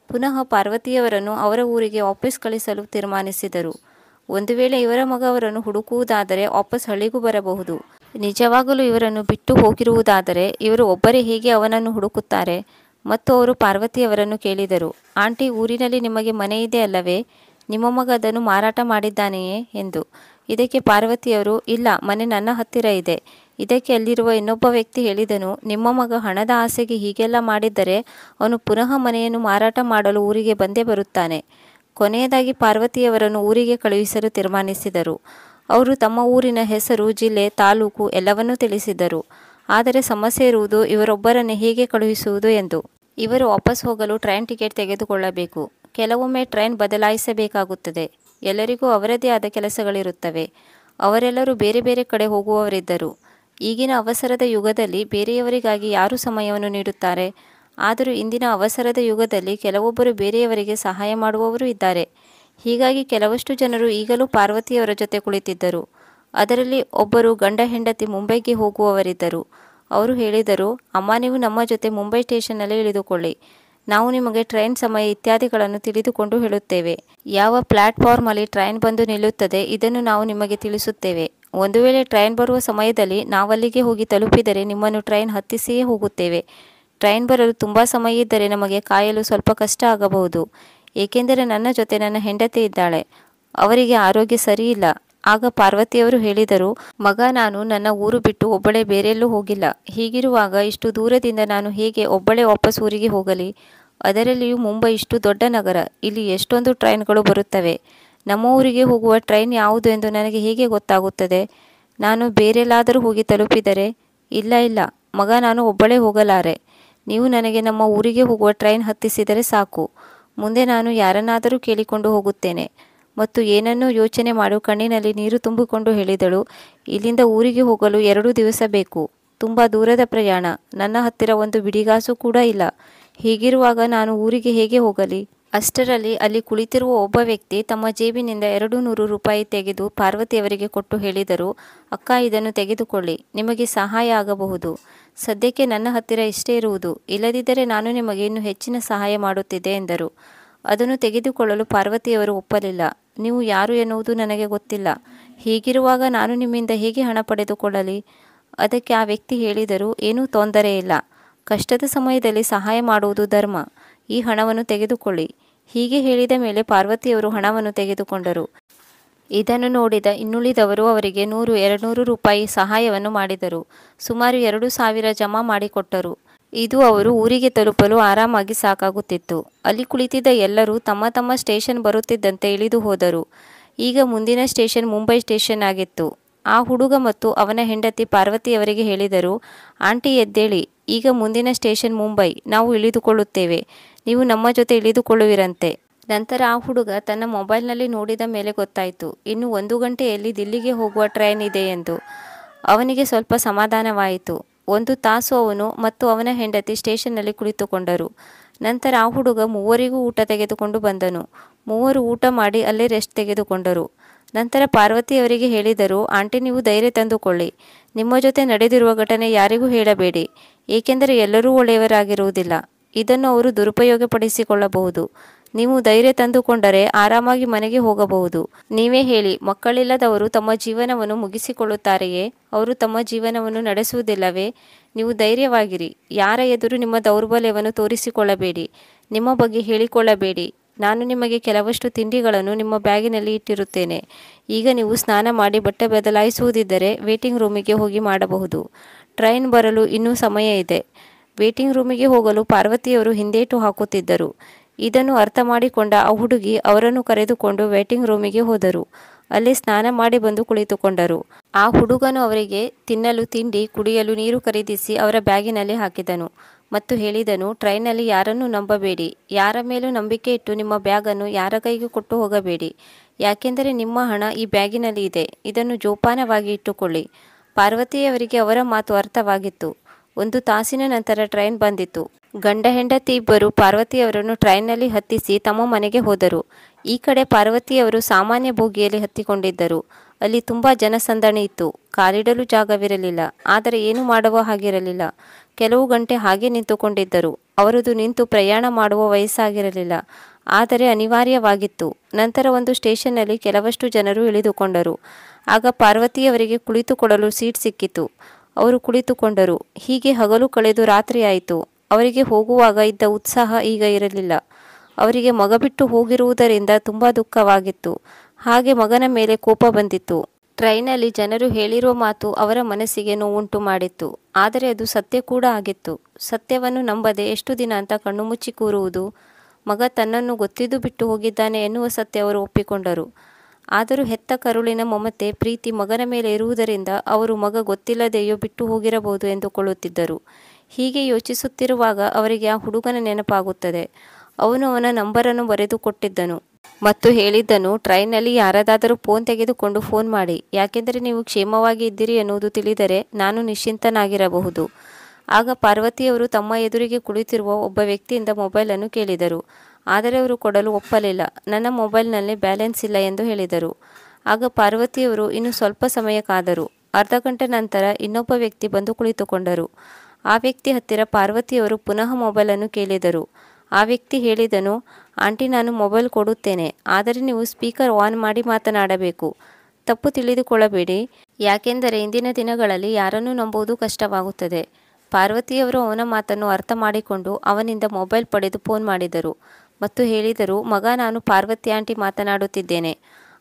ಪುನಃ ಪಾರ್ವತಿಯವರನ್ನು ಅವರ ಊರಿಗೆ ವಾಪಸ್ ಕಳಿಸಲು ತೀರ್ಮಾನಿಸಿದರು. ಒಂದು ವೇಳೆ ಇವರ ಮಗ ಅವರನ್ನು ಹುಡುಕುವುದಾದರೆ ವಾಪಸ್ ಹಳ್ಳಿಗೂ ಬರಬಹುದು. ನಿಜವಾಗಲೂ ಇವರನ್ನು ಬಿಟ್ಟು ಹೋಗಿರುವುದಾದರೆ ಇವರು ಒಬ್ಬರೇ ಹೇಗೆ ಅವನನ್ನು ಹುಡುಕುತ್ತಾರೆ? ಮತ್ತು ಅವರು ಪಾರ್ವತಿಯವರನ್ನು ಕೇಳಿದರು, ಆಂಟಿ, ಊರಿನಲ್ಲಿ ನಿಮಗೆ ಮನೆ ಇದೆ ಅಲ್ಲವೇ? ನಿಮ್ಮ ಮಗ ಅದನ್ನು ಮಾರಾಟ ಮಾಡಿದ್ದಾನೆಯೇ ಎಂದು. ಇದಕ್ಕೆ ಪಾರ್ವತಿಯವರು, ಇಲ್ಲ, ಮನೆ ನನ್ನ ಹತ್ತಿರ ಇದೆ. ಇದಕ್ಕೆ ಅಲ್ಲಿರುವ ಇನ್ನೊಬ್ಬ ವ್ಯಕ್ತಿ ಹೇಳಿದನು, ನಿಮ್ಮ ಮಗ ಹಣದ ಆಸೆಗೆ ಹೀಗೆಲ್ಲ ಮಾಡಿದ್ದರೆ ಅವನು ಪುನಃ ಮನೆಯನ್ನು ಮಾರಾಟ ಮಾಡಲು ಊರಿಗೆ ಬಂದೇ ಬರುತ್ತಾನೆ. ಕೊನೆಯದಾಗಿ ಪಾರ್ವತಿಯವರನ್ನು ಊರಿಗೆ ಕಳುಹಿಸಲು ತೀರ್ಮಾನಿಸಿದರು. ಅವರು ತಮ್ಮ ಊರಿನ ಹೆಸರು, ಜಿಲ್ಲೆ, ತಾಲೂಕು ಎಲ್ಲವನ್ನೂ ತಿಳಿಸಿದರು. ಆದರೆ ಸಮಸ್ಯೆ ಇರುವುದು ಇವರೊಬ್ಬರನ್ನೇ ಹೇಗೆ ಕಳುಹಿಸುವುದು ಎಂದು. ಇವರು ವಾಪಸ್ ಹೋಗಲು ಟ್ರೈನ್ ಟಿಕೆಟ್ ತೆಗೆದುಕೊಳ್ಳಬೇಕು. ಕೆಲವೊಮ್ಮೆ ಟ್ರೈನ್ ಬದಲಾಯಿಸಬೇಕಾಗುತ್ತದೆ. ಎಲ್ಲರಿಗೂ ಅವರದೇ ಆದ ಕೆಲಸಗಳಿರುತ್ತವೆ. ಅವರೆಲ್ಲರೂ ಬೇರೆ ಬೇರೆ ಕಡೆ ಹೋಗುವವರಿದ್ದರು. ಈಗಿನ ಅವಸರದ ಯುಗದಲ್ಲಿ ಬೇರೆಯವರಿಗಾಗಿ ಯಾರು ಸಮಯವನ್ನು ನೀಡುತ್ತಾರೆ? ಆದರೂ ಇಂದಿನ ಅವಸರದ ಯುಗದಲ್ಲಿ ಕೆಲವೊಬ್ಬರು ಬೇರೆಯವರಿಗೆ ಸಹಾಯ ಮಾಡುವವರು ಇದ್ದಾರೆ. ಹೀಗಾಗಿ ಕೆಲವಷ್ಟು ಜನರು ಈಗಲೂ ಪಾರ್ವತಿಯವರ ಜೊತೆ ಕುಳಿತಿದ್ದರು. ಅದರಲ್ಲಿ ಒಬ್ಬರು ಗಂಡ ಹೆಂಡತಿ ಮುಂಬೈಗೆ ಹೋಗುವವರಿದ್ದರು. ಅವರು ಹೇಳಿದರು, ಅಮ್ಮ, ನೀವು ನಮ್ಮ ಜೊತೆ ಮುಂಬೈ ಸ್ಟೇಷನ್ನಲ್ಲಿ ಇಳಿದುಕೊಳ್ಳಿ. ನಾವು ನಿಮಗೆ ಟ್ರೈನ್ ಸಮಯ ಇತ್ಯಾದಿಗಳನ್ನು ತಿಳಿದುಕೊಂಡು ಹೇಳುತ್ತೇವೆ. ಯಾವ ಪ್ಲ್ಯಾಟ್ಫಾರ್ಮಲ್ಲಿ ಟ್ರೈನ್ ಬಂದು ನಿಲ್ಲುತ್ತದೆ ಇದನ್ನು ನಾವು ನಿಮಗೆ ತಿಳಿಸುತ್ತೇವೆ. ಒಂದು ವೇಳೆ ಟ್ರೈನ್ ಬರುವ ಸಮಯದಲ್ಲಿ ನಾವಲ್ಲಿಗೆ ಹೋಗಿ ತಲುಪಿದರೆ ನಿಮ್ಮನ್ನು ಟ್ರೈನ್ ಹತ್ತಿಸಿಯೇ ಹೋಗುತ್ತೇವೆ. ಟ್ರೈನ್ ಬರಲು ತುಂಬ ಸಮಯ ಇದ್ದರೆ ನಮಗೆ ಕಾಯಲು ಸ್ವಲ್ಪ ಕಷ್ಟ ಆಗಬಹುದು. ಏಕೆಂದರೆ ನನ್ನ ಜೊತೆ ನನ್ನ ಹೆಂಡತಿ ಇದ್ದಾಳೆ, ಅವರಿಗೆ ಆರೋಗ್ಯ ಸರಿಯಿಲ್ಲ. ಆಗ ಪಾರ್ವತಿಯವರು ಹೇಳಿದರು, ಮಗ, ನಾನು ನನ್ನ ಊರು ಬಿಟ್ಟು ಒಬ್ಬಳೇ ಬೇರೆಲ್ಲೂ ಹೋಗಿಲ್ಲ. ಹೀಗಿರುವಾಗ ಇಷ್ಟು ದೂರದಿಂದ ನಾನು ಹೇಗೆ ಒಬ್ಬಳೇ ವಾಪಸ್ ಊರಿಗೆ ಹೋಗಲಿ? ಅದರಲ್ಲಿಯೂ ಮುಂಬೈ ಇಷ್ಟು ದೊಡ್ಡ ನಗರ. ಇಲ್ಲಿ ಎಷ್ಟೊಂದು ಟ್ರೈನ್ಗಳು ಬರುತ್ತವೆ. ನಮ್ಮ ಊರಿಗೆ ಹೋಗುವ ಟ್ರೈನ್ ಯಾವುದು ಎಂದು ನನಗೆ ಹೇಗೆ ಗೊತ್ತಾಗುತ್ತದೆ? ನಾನು ಬೇರೆಲ್ಲಾದರೂ ಹೋಗಿ ತಲುಪಿದರೆ? ಇಲ್ಲ ಇಲ್ಲ ಮಗ, ನಾನು ಒಬ್ಬಳೇ ಹೋಗಲಾರೆ. ನೀವು ನನಗೆ ನಮ್ಮ ಊರಿಗೆ ಹೋಗುವ ಟ್ರೈನ್ ಹತ್ತಿಸಿದರೆ ಸಾಕು. ಮುಂದೆ ನಾನು ಯಾರನ್ನಾದರೂ ಕೇಳಿಕೊಂಡು ಹೋಗುತ್ತೇನೆ. ಮತ್ತು ಏನನ್ನೂ ಯೋಚನೆ ಮಾಡು ಕಣ್ಣಿನಲ್ಲಿ ನೀರು ತುಂಬಿಕೊಂಡು ಹೇಳಿದಳು, ಇಲ್ಲಿಂದ ಊರಿಗೆ ಹೋಗಲು 2 ದಿವಸ ಬೇಕು. ತುಂಬ ದೂರದ ಪ್ರಯಾಣ. ನನ್ನ ಹತ್ತಿರ ಒಂದು ಬಿಡಿಗಾಸು ಕೂಡ ಇಲ್ಲ. ಹೀಗಿರುವಾಗ ನಾನು ಊರಿಗೆ ಹೇಗೆ ಹೋಗಲಿ? ಅಷ್ಟರಲ್ಲಿ ಅಲ್ಲಿ ಕುಳಿತಿರುವ ಒಬ್ಬ ವ್ಯಕ್ತಿ ತಮ್ಮ ಜೇಬಿನಿಂದ 200 ರೂಪಾಯಿ ತೆಗೆದು ಪಾರ್ವತಿಯವರಿಗೆ ಕೊಟ್ಟು ಹೇಳಿದರು, ಅಕ್ಕ, ಇದನ್ನು ತೆಗೆದುಕೊಳ್ಳಿ, ನಿಮಗೆ ಸಹಾಯ ಆಗಬಹುದು. ಸದ್ಯಕ್ಕೆ ನನ್ನ ಹತ್ತಿರ ಇಷ್ಟೇ ಇರುವುದು. ಇಲ್ಲದಿದ್ದರೆ ನಾನು ನಿಮಗೆ ಇನ್ನೂ ಹೆಚ್ಚಿನ ಸಹಾಯ ಮಾಡುತ್ತಿದ್ದೆ ಎಂದರು. ಅದನ್ನು ತೆಗೆದುಕೊಳ್ಳಲು ಪಾರ್ವತಿಯವರು ಒಪ್ಪಲಿಲ್ಲ. ನೀವು ಯಾರು ಎನ್ನುವುದು ನನಗೆ ಗೊತ್ತಿಲ್ಲ. ಹೀಗಿರುವಾಗ ನಾನು ನಿಮ್ಮಿಂದ ಹೇಗೆ ಹಣ ಪಡೆದುಕೊಳ್ಳಲಿ? ಅದಕ್ಕೆ ಆ ವ್ಯಕ್ತಿ ಹೇಳಿದರು, ಏನೂ ತೊಂದರೆ ಇಲ್ಲ. ಕಷ್ಟದ ಸಮಯದಲ್ಲಿ ಸಹಾಯ ಮಾಡುವುದು ಧರ್ಮ. ಈ ಹಣವನ್ನು ತೆಗೆದುಕೊಳ್ಳಿ. ಹೀಗೆ ಹೇಳಿದ ಮೇಲೆ ಪಾರ್ವತಿಯವರು ಹಣವನ್ನು ತೆಗೆದುಕೊಂಡರು. ಇದನ್ನು ನೋಡಿದ ಇನ್ನುಳಿದವರು ಅವರಿಗೆ 100-200 ರೂಪಾಯಿ ಸಹಾಯವನ್ನು ಮಾಡಿದರು. ಸುಮಾರು 2,000 ಜಮಾ ಮಾಡಿಕೊಟ್ಟರು. ಇದು ಅವರು ಊರಿಗೆ ತಲುಪಲು ಆರಾಮಾಗಿ ಸಾಕಾಗುತ್ತಿತ್ತು. ಅಲ್ಲಿ ಕುಳಿತಿದ್ದ ಎಲ್ಲರೂ ತಮ್ಮ ತಮ್ಮ ಸ್ಟೇಷನ್ ಬರುತ್ತಿದ್ದಂತೆ ಇಳಿದು ಹೋದರು. ಈಗ ಮುಂದಿನ ಸ್ಟೇಷನ್ ಮುಂಬೈ ಸ್ಟೇಷನ್ ಆಗಿತ್ತು. ಆ ಹುಡುಗ ಮತ್ತು ಅವನ ಹೆಂಡತಿ ಪಾರ್ವತಿಯವರಿಗೆ ಹೇಳಿದರು, ಆಂಟಿ ಎದ್ದೇಳಿ, ಈಗ ಮುಂದಿನ ಸ್ಟೇಷನ್ ಮುಂಬೈ, ನಾವು ಇಳಿದುಕೊಳ್ಳುತ್ತೇವೆ, ನೀವು ನಮ್ಮ ಜೊತೆ ಇಳಿದುಕೊಳ್ಳುವಿರಂತೆ. ನಂತರ ಆ ಹುಡುಗ ತನ್ನ ಮೊಬೈಲ್ನಲ್ಲಿ ನೋಡಿದ ಮೇಲೆ ಗೊತ್ತಾಯಿತು, ಇನ್ನು 1 ಗಂಟೆಯಲ್ಲಿ ದಿಲ್ಲಿಗೆ ಹೋಗುವ ಟ್ರೈನ್ ಇದೆ ಎಂದು. ಅವನಿಗೆ ಸ್ವಲ್ಪ ಸಮಾಧಾನವಾಯಿತು. 1 ತಾಸು ಅವನು ಮತ್ತು ಅವನ ಹೆಂಡತಿ ಸ್ಟೇಷನ್ನಲ್ಲಿ ಕುಳಿತುಕೊಂಡರು. ನಂತರ ಆ ಹುಡುಗ 3 ಊಟ ತೆಗೆದುಕೊಂಡು ಬಂದನು. 3 ಊಟ ಮಾಡಿ ಅಲ್ಲೇ ರೆಸ್ಟ್ ತೆಗೆದುಕೊಂಡರು. ನಂತರ ಪಾರ್ವತಿಯವರಿಗೆ ಹೇಳಿದರು, ಆಂಟಿ ನೀವು ಧೈರ್ಯ ತಂದುಕೊಳ್ಳಿ, ನಿಮ್ಮ ಜೊತೆ ನಡೆದಿರುವ ಘಟನೆ ಯಾರಿಗೂ ಹೇಳಬೇಡಿ, ಏಕೆಂದರೆ ಎಲ್ಲರೂ ಒಳ್ಳೆಯವರಾಗಿರುವುದಿಲ್ಲ. ಇದನ್ನು ಅವರು ದುರುಪಯೋಗಪಡಿಸಿಕೊಳ್ಳಬಹುದು. ನೀವು ಧೈರ್ಯ ತಂದುಕೊಂಡರೆ ಆರಾಮಾಗಿ ಮನೆಗೆ ಹೋಗಬಹುದು. ನೀವೇ ಹೇಳಿ, ಮಕ್ಕಳಿಲ್ಲದವರು ತಮ್ಮ ಜೀವನವನ್ನು ಮುಗಿಸಿಕೊಳ್ಳುತ್ತಾರೆಯೇ? ಅವರು ತಮ್ಮ ಜೀವನವನ್ನು ನಡೆಸುವುದಿಲ್ಲವೇ? ನೀವು ಧೈರ್ಯವಾಗಿರಿ. ಯಾರ ಎದುರು ನಿಮ್ಮ ದೌರ್ಬಲ್ಯವನ್ನು ತೋರಿಸಿಕೊಳ್ಳಬೇಡಿ, ನಿಮ್ಮ ಬಗ್ಗೆ ಹೇಳಿಕೊಳ್ಳಬೇಡಿ. ನಾನು ನಿಮಗೆ ಕೆಲವಷ್ಟು ತಿಂಡಿಗಳನ್ನು ನಿಮ್ಮ ಬ್ಯಾಗಿನಲ್ಲಿ ಇಟ್ಟಿರುತ್ತೇನೆ. ಈಗ ನೀವು ಸ್ನಾನ ಮಾಡಿ ಬಟ್ಟೆ ಬದಲಾಯಿಸುವುದಿದ್ದರೆ ವೇಟಿಂಗ್ ರೂಮಿಗೆ ಹೋಗಿ ಮಾಡಬಹುದು. ಟ್ರೈನ್ ಬರಲು ಇನ್ನೂ ಸಮಯ ಇದೆ. ವೇಟಿಂಗ್ ರೂಮಿಗೆ ಹೋಗಲು ಪಾರ್ವತಿಯವರು ಹಿಂದೇಟು ಹಾಕುತ್ತಿದ್ದರು. ಇದನ್ನು ಅರ್ಥ ಮಾಡಿಕೊಂಡ ಆ ಹುಡುಗಿ ಅವರನ್ನು ಕರೆದುಕೊಂಡು ವೇಟಿಂಗ್ ರೂಮಿಗೆ ಹೋದರು. ಅಲ್ಲಿ ಸ್ನಾನ ಮಾಡಿ ಬಂದು ಕುಳಿತುಕೊಂಡರು. ಆ ಹುಡುಗನು ಅವರಿಗೆ ತಿನ್ನಲು ತಿಂಡಿ, ಕುಡಿಯಲು ನೀರು ಖರೀದಿಸಿ ಅವರ ಬ್ಯಾಗಿನಲ್ಲಿ ಹಾಕಿದನು ಮತ್ತು ಹೇಳಿದನು, ಟ್ರೈನಲ್ಲಿ ಯಾರನ್ನೂ ನಂಬಬೇಡಿ. ಯಾರ ಮೇಲೂ ನಂಬಿಕೆ ಇಟ್ಟು ನಿಮ್ಮ ಬ್ಯಾಗನ್ನು ಯಾರ ಕೈಗೂ ಕೊಟ್ಟು ಹೋಗಬೇಡಿ. ಯಾಕೆಂದರೆ ನಿಮ್ಮ ಹಣ ಈ ಬ್ಯಾಗಿನಲ್ಲಿ ಇದೆ. ಇದನ್ನು ಜೋಪಾನವಾಗಿ ಇಟ್ಟುಕೊಳ್ಳಿ. ಪಾರ್ವತಿಯವರಿಗೆ ಅವರ ಮಾತು ಅರ್ಥವಾಗಿತ್ತು. 1 ತಾಸಿನ ನಂತರ ಟ್ರೈನ್ ಬಂದಿತು. ಗಂಡ ಹೆಂಡತಿ ಇಬ್ಬರು ಪಾರ್ವತಿಯವರನ್ನು ಟ್ರೈನ್ನಲ್ಲಿ ಹತ್ತಿಸಿ ತಮ್ಮ ಮನೆಗೆ ಹೋದರು. ಈ ಕಡೆ ಪಾರ್ವತಿಯವರು ಸಾಮಾನ್ಯ ಬೋಗಿಯಲ್ಲಿ ಹತ್ತಿಕೊಂಡಿದ್ದರು. ಅಲ್ಲಿ ತುಂಬ ಜನಸಂದಣಿ ಇತ್ತು. ಕಾಲಿಡಲು ಜಾಗವಿರಲಿಲ್ಲ. ಆದರೆ ಏನು ಮಾಡುವ ಹಾಗಿರಲಿಲ್ಲ. ಕೆಲವು ಗಂಟೆ ಹಾಗೆ ನಿಂತುಕೊಂಡಿದ್ದರು. ಅವರದು ನಿಂತು ಪ್ರಯಾಣ ಮಾಡುವ ವಯಸ್ಸಾಗಿರಲಿಲ್ಲ, ಆದರೆ ಅನಿವಾರ್ಯವಾಗಿತ್ತು. ನಂತರ ಒಂದು ಸ್ಟೇಷನ್ನಲ್ಲಿ ಕೆಲವಷ್ಟು ಜನರು ಇಳಿದುಕೊಂಡರು. ಆಗ ಪಾರ್ವತಿಯವರಿಗೆ ಕುಳಿತುಕೊಳ್ಳಲು ಸೀಟ್ ಸಿಕ್ಕಿತು. ಅವರು ಕುಳಿತುಕೊಂಡರು. ಹೀಗೆ ಹಗಲು ಕಳೆದು ರಾತ್ರಿಯಾಯಿತು. ಅವರಿಗೆ ಹೋಗುವಾಗ ಇದ್ದ ಉತ್ಸಾಹ ಈಗ ಇರಲಿಲ್ಲ. ಅವರಿಗೆ ಮಗ ಬಿಟ್ಟು ಹೋಗಿರುವುದರಿಂದ ತುಂಬ ದುಃಖವಾಗಿತ್ತು. ಹಾಗೆ ಮಗನ ಮೇಲೆ ಕೋಪ ಬಂದಿತ್ತು. ಟ್ರೈನಲ್ಲಿ ಜನರು ಹೇಳಿರುವ ಮಾತು ಅವರ ಮನಸ್ಸಿಗೆ ನೋವುಂಟು ಮಾಡಿತ್ತು. ಆದರೆ ಅದು ಸತ್ಯ ಕೂಡ ಆಗಿತ್ತು. ಸತ್ಯವನ್ನು ನಂಬದೆ ಎಷ್ಟು ದಿನ ಅಂತ ಕಣ್ಣು ಮುಚ್ಚಿ ಕೂರುವುದು? ಮಗ ತನ್ನನ್ನು ಗೊತ್ತಿದ್ದು ಬಿಟ್ಟು ಹೋಗಿದ್ದಾನೆ ಎನ್ನುವ ಸತ್ಯ ಅವರು ಒಪ್ಪಿಕೊಂಡರು. ಆದರೂ ಹೆತ್ತ ಕರುಳಿನ ಮಮತೆ, ಪ್ರೀತಿ ಮಗನ ಮೇಲೆ ಇರುವುದರಿಂದ ಅವರು ಮಗ ಗೊತ್ತಿಲ್ಲದೆಯೋ ಬಿಟ್ಟು ಹೋಗಿರಬಹುದು ಎಂದುಕೊಳ್ಳುತ್ತಿದ್ದರು. ಹೀಗೆ ಯೋಚಿಸುತ್ತಿರುವಾಗ ಅವರಿಗೆ ಆ ಹುಡುಗನ ನೆನಪಾಗುತ್ತದೆ. ಅವನು ಅವನ ನಂಬರನ್ನು ಬರೆದು ಕೊಟ್ಟಿದ್ದನು ಮತ್ತು ಹೇಳಿದ್ದನು, ಟ್ರೈನ್ನಲ್ಲಿ ಯಾರದಾದರೂ ಫೋನ್ ತೆಗೆದುಕೊಂಡು ಫೋನ್ ಮಾಡಿ. ಯಾಕೆಂದರೆ ನೀವು ಕ್ಷೇಮವಾಗಿ ಇದ್ದೀರಿ ಎನ್ನುವುದು ತಿಳಿದರೆ ನಾನು ನಿಶ್ಚಿಂತನಾಗಿರಬಹುದು. ಆಗ ಪಾರ್ವತಿಯವರು ತಮ್ಮ ಎದುರಿಗೆ ಕುಳಿತಿರುವ ಒಬ್ಬ ವ್ಯಕ್ತಿಯಿಂದ ಮೊಬೈಲನ್ನು ಕೇಳಿದರು. ಆದರೆ ಅವರು ಕೊಡಲು ಒಪ್ಪಲಿಲ್ಲ. ನನ್ನ ಮೊಬೈಲ್ನಲ್ಲಿ ಬ್ಯಾಲೆನ್ಸ್ ಇಲ್ಲ ಎಂದು ಹೇಳಿದರು. ಆಗ ಪಾರ್ವತಿಯವರು ಇನ್ನು ಸ್ವಲ್ಪ ಸಮಯ ಕಾದರು. ಅರ್ಧ ಗಂಟೆ ನಂತರ ಇನ್ನೊಬ್ಬ ವ್ಯಕ್ತಿ ಬಂದು ಕುಳಿತುಕೊಂಡರು. ಆ ವ್ಯಕ್ತಿ ಹತ್ತಿರ ಪಾರ್ವತಿಯವರು ಪುನಃ ಮೊಬೈಲನ್ನು ಕೇಳಿದರು. ಆ ವ್ಯಕ್ತಿ ಹೇಳಿದನು, ಆಂಟಿ ನಾನು ಮೊಬೈಲ್ ಕೊಡುತ್ತೇನೆ, ಆದರೆ ನೀವು ಸ್ಪೀಕರ್ ಆನ್ ಮಾಡಿ ಮಾತನಾಡಬೇಕು. ತಪ್ಪು ತಿಳಿದುಕೊಳ್ಳಬೇಡಿ, ಯಾಕೆಂದರೆ ಇಂದಿನ ದಿನಗಳಲ್ಲಿ ಯಾರನ್ನೂ ನಂಬುವುದು ಕಷ್ಟವಾಗುತ್ತದೆ. ಪಾರ್ವತಿಯವರು ಅವನ ಮಾತನ್ನು ಅರ್ಥ ಮಾಡಿಕೊಂಡು ಅವನಿಂದ ಮೊಬೈಲ್ ಪಡೆದು ಫೋನ್ ಮಾಡಿದರು ಮತ್ತು ಹೇಳಿದರು, ಮಗ ನಾನು ಪಾರ್ವತಿ ಆಂಟಿ ಮಾತನಾಡುತ್ತಿದ್ದೇನೆ.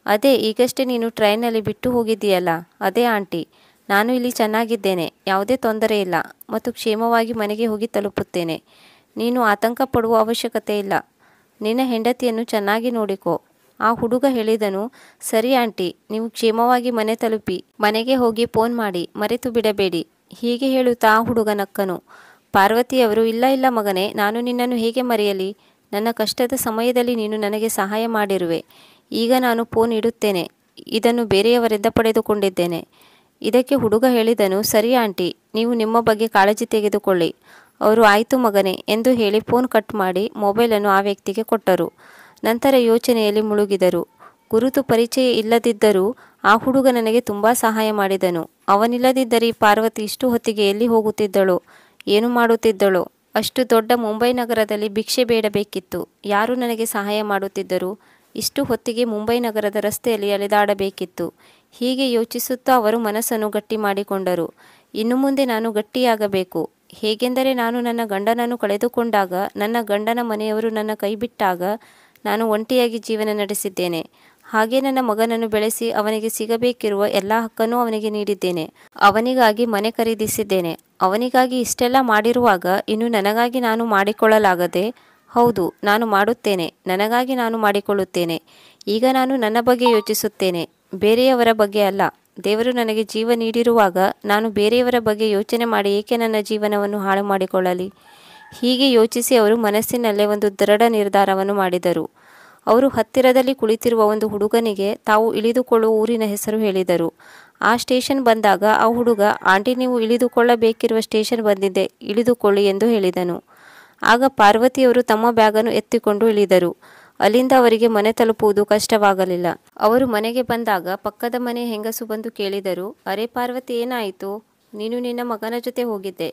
ಅದೇ ಈಗಷ್ಟೇ ನೀನು ಟ್ರೈನಲ್ಲಿ ಬಿಟ್ಟು ಹೋಗಿದ್ದೀಯಲ್ಲ, ಅದೇ ಆಂಟಿ. ನಾನು ಇಲ್ಲಿ ಚೆನ್ನಾಗಿದ್ದೇನೆ, ಯಾವುದೇ ತೊಂದರೆ ಇಲ್ಲ ಮತ್ತು ಕ್ಷೇಮವಾಗಿ ಮನೆಗೆ ಹೋಗಿ ತಲುಪುತ್ತೇನೆ. ನೀನು ಆತಂಕ ಪಡುವ ಅವಶ್ಯಕತೆ ಇಲ್ಲ. ನಿನ್ನ ಹೆಂಡತಿಯನ್ನು ಚೆನ್ನಾಗಿ ನೋಡಿಕೋ. ಆ ಹುಡುಗ ಹೇಳಿದನು, ಸರಿ ಆಂಟಿ, ನೀವು ಕ್ಷೇಮವಾಗಿ ಮನೆ ತಲುಪಿ ಮನೆಗೆ ಹೋಗಿ ಫೋನ್ ಮಾಡಿ, ಮರೆತು ಬಿಡಬೇಡಿ. ಹೀಗೆ ಹೇಳುತ್ತಾ ಆ ಹುಡುಗ ನಕ್ಕನು. ಪಾರ್ವತಿಯವರು, ಇಲ್ಲ ಇಲ್ಲ ಮಗನೇ, ನಾನು ನಿನ್ನನ್ನು ಹೇಗೆ ಮರೆಯಲಿ? ನನ್ನ ಕಷ್ಟದ ಸಮಯದಲ್ಲಿ ನೀನು ನನಗೆ ಸಹಾಯ ಮಾಡಿರುವೆ. ಈಗ ನಾನು ಫೋನ್ ಇಡುತ್ತೇನೆ. ಇದನ್ನು ಬೇರೆಯವರಿಂದ ಪಡೆದುಕೊಂಡಿದ್ದೇನೆ. ಇದಕ್ಕೆ ಹುಡುಗ ಹೇಳಿದನು, ಸರಿ ಆಂಟಿ, ನೀವು ನಿಮ್ಮ ಬಗ್ಗೆ ಕಾಳಜಿ ತೆಗೆದುಕೊಳ್ಳಿ. ಅವರು ಆಯಿತು ಮಗನೇ ಎಂದು ಹೇಳಿ ಫೋನ್ ಕಟ್ ಮಾಡಿ ಮೊಬೈಲನ್ನು ಆ ವ್ಯಕ್ತಿಗೆ ಕೊಟ್ಟರು. ನಂತರ ಯೋಚನೆಯಲ್ಲಿ ಮುಳುಗಿದರು. ಗುರುತು ಪರಿಚಯ ಇಲ್ಲದಿದ್ದರೂ ಆ ಹುಡುಗ ನನಗೆ ತುಂಬ ಸಹಾಯ ಮಾಡಿದನು. ಅವನಿಲ್ಲದಿದ್ದರೆ ಈ ಪಾರ್ವತಿ ಇಷ್ಟು ಹೊತ್ತಿಗೆ ಎಲ್ಲಿ ಹೋಗುತ್ತಿದ್ದಳೋ, ಏನು ಮಾಡುತ್ತಿದ್ದಳೋ? ಅಷ್ಟು ದೊಡ್ಡ ಮುಂಬೈ ನಗರದಲ್ಲಿ ಭಿಕ್ಷೆ ಬೇಡಬೇಕಿತ್ತು. ಯಾರು ನನಗೆ ಸಹಾಯ ಮಾಡುತ್ತಿದ್ದರು? ಇಷ್ಟು ಹೊತ್ತಿಗೆ ಮುಂಬೈ ನಗರದ ರಸ್ತೆಯಲ್ಲಿ ಅಲೆದಾಡಬೇಕಿತ್ತು. ಹೀಗೆ ಯೋಚಿಸುತ್ತಾ ಅವರು ಮನಸ್ಸನ್ನು ಗಟ್ಟಿ ಮಾಡಿಕೊಂಡರು. ಇನ್ನು ಮುಂದೆ ನಾನು ಗಟ್ಟಿಯಾಗಬೇಕು. ಹೇಗೆಂದರೆ ನಾನು ನನ್ನ ಗಂಡನನ್ನು ಕಳೆದುಕೊಂಡಾಗ, ನನ್ನ ಗಂಡನ ಮನೆಯವರು ನನ್ನ ಕೈ ಬಿಟ್ಟಾಗ ನಾನು ಒಂಟಿಯಾಗಿ ಜೀವನ ನಡೆಸಿದ್ದೇನೆ. ಹಾಗೆ ನನ್ನ ಮಗನನ್ನು ಬೆಳೆಸಿ ಅವನಿಗೆ ಸಿಗಬೇಕಿರುವ ಎಲ್ಲ ಹಕ್ಕನ್ನು ಅವನಿಗೆ ನೀಡಿದ್ದೇನೆ. ಅವನಿಗಾಗಿ ಮನೆ ಖರೀದಿಸಿದ್ದೇನೆ. ಅವನಿಗಾಗಿ ಇಷ್ಟೆಲ್ಲ ಮಾಡಿರುವಾಗ ಇನ್ನು ನನಗಾಗಿ ನಾನು ಮಾಡಿಕೊಳ್ಳಲಾಗದೆ? ಹೌದು, ನಾನು ಮಾಡುತ್ತೇನೆ. ನನಗಾಗಿ ನಾನು ಮಾಡಿಕೊಳ್ಳುತ್ತೇನೆ. ಈಗ ನಾನು ನನ್ನ ಬಗ್ಗೆ ಯೋಚಿಸುತ್ತೇನೆ, ಬೇರೆಯವರ ಬಗ್ಗೆ ಅಲ್ಲ. ದೇವರು ನನಗೆ ಜೀವ ನೀಡಿರುವಾಗ ನಾನು ಬೇರೆಯವರ ಬಗ್ಗೆ ಯೋಚನೆ ಮಾಡಿ ಏಕೆ ನನ್ನ ಜೀವನವನ್ನು ಹಾಳು ಮಾಡಿಕೊಳ್ಳಲಿ? ಹೀಗೆ ಯೋಚಿಸಿ ಅವರು ಮನಸ್ಸಿನಲ್ಲೇ ಒಂದು ದೃಢ ನಿರ್ಧಾರವನ್ನು ಮಾಡಿದರು. ಅವರು ಹತ್ತಿರದಲ್ಲಿ ಕುಳಿತಿರುವ ಒಂದು ಹುಡುಗನಿಗೆ ತಾವು ಇಳಿದುಕೊಳ್ಳುವ ಊರಿನ ಹೆಸರು ಹೇಳಿದರು. ಆ ಸ್ಟೇಷನ್ ಬಂದಾಗ ಆ ಹುಡುಗ, ಆಂಟಿ, ನೀವು ಇಳಿದುಕೊಳ್ಳಬೇಕಿರುವ ಸ್ಟೇಷನ್ ಬಂದಿದೆ, ಇಳಿದುಕೊಳ್ಳಿ ಎಂದು ಹೇಳಿದನು. ಆಗ ಪಾರ್ವತಿಯವರು ತಮ್ಮ ಬ್ಯಾಗನ್ನು ಎತ್ತಿಕೊಂಡು ಇಳಿದರು. ಅಲ್ಲಿಂದ ಅವರಿಗೆ ಮನೆ ತಲುಪುವುದು ಕಷ್ಟವಾಗಲಿಲ್ಲ. ಅವರು ಮನೆಗೆ ಬಂದಾಗ ಪಕ್ಕದ ಮನೆ ಹೆಂಗಸು ಬಂದು ಕೇಳಿದರು, ಅರೆ ಪಾರ್ವತಿ, ಏನಾಯಿತು? ನೀನು ನಿನ್ನ ಮಗನ ಜೊತೆ ಹೋಗಿದ್ದೆ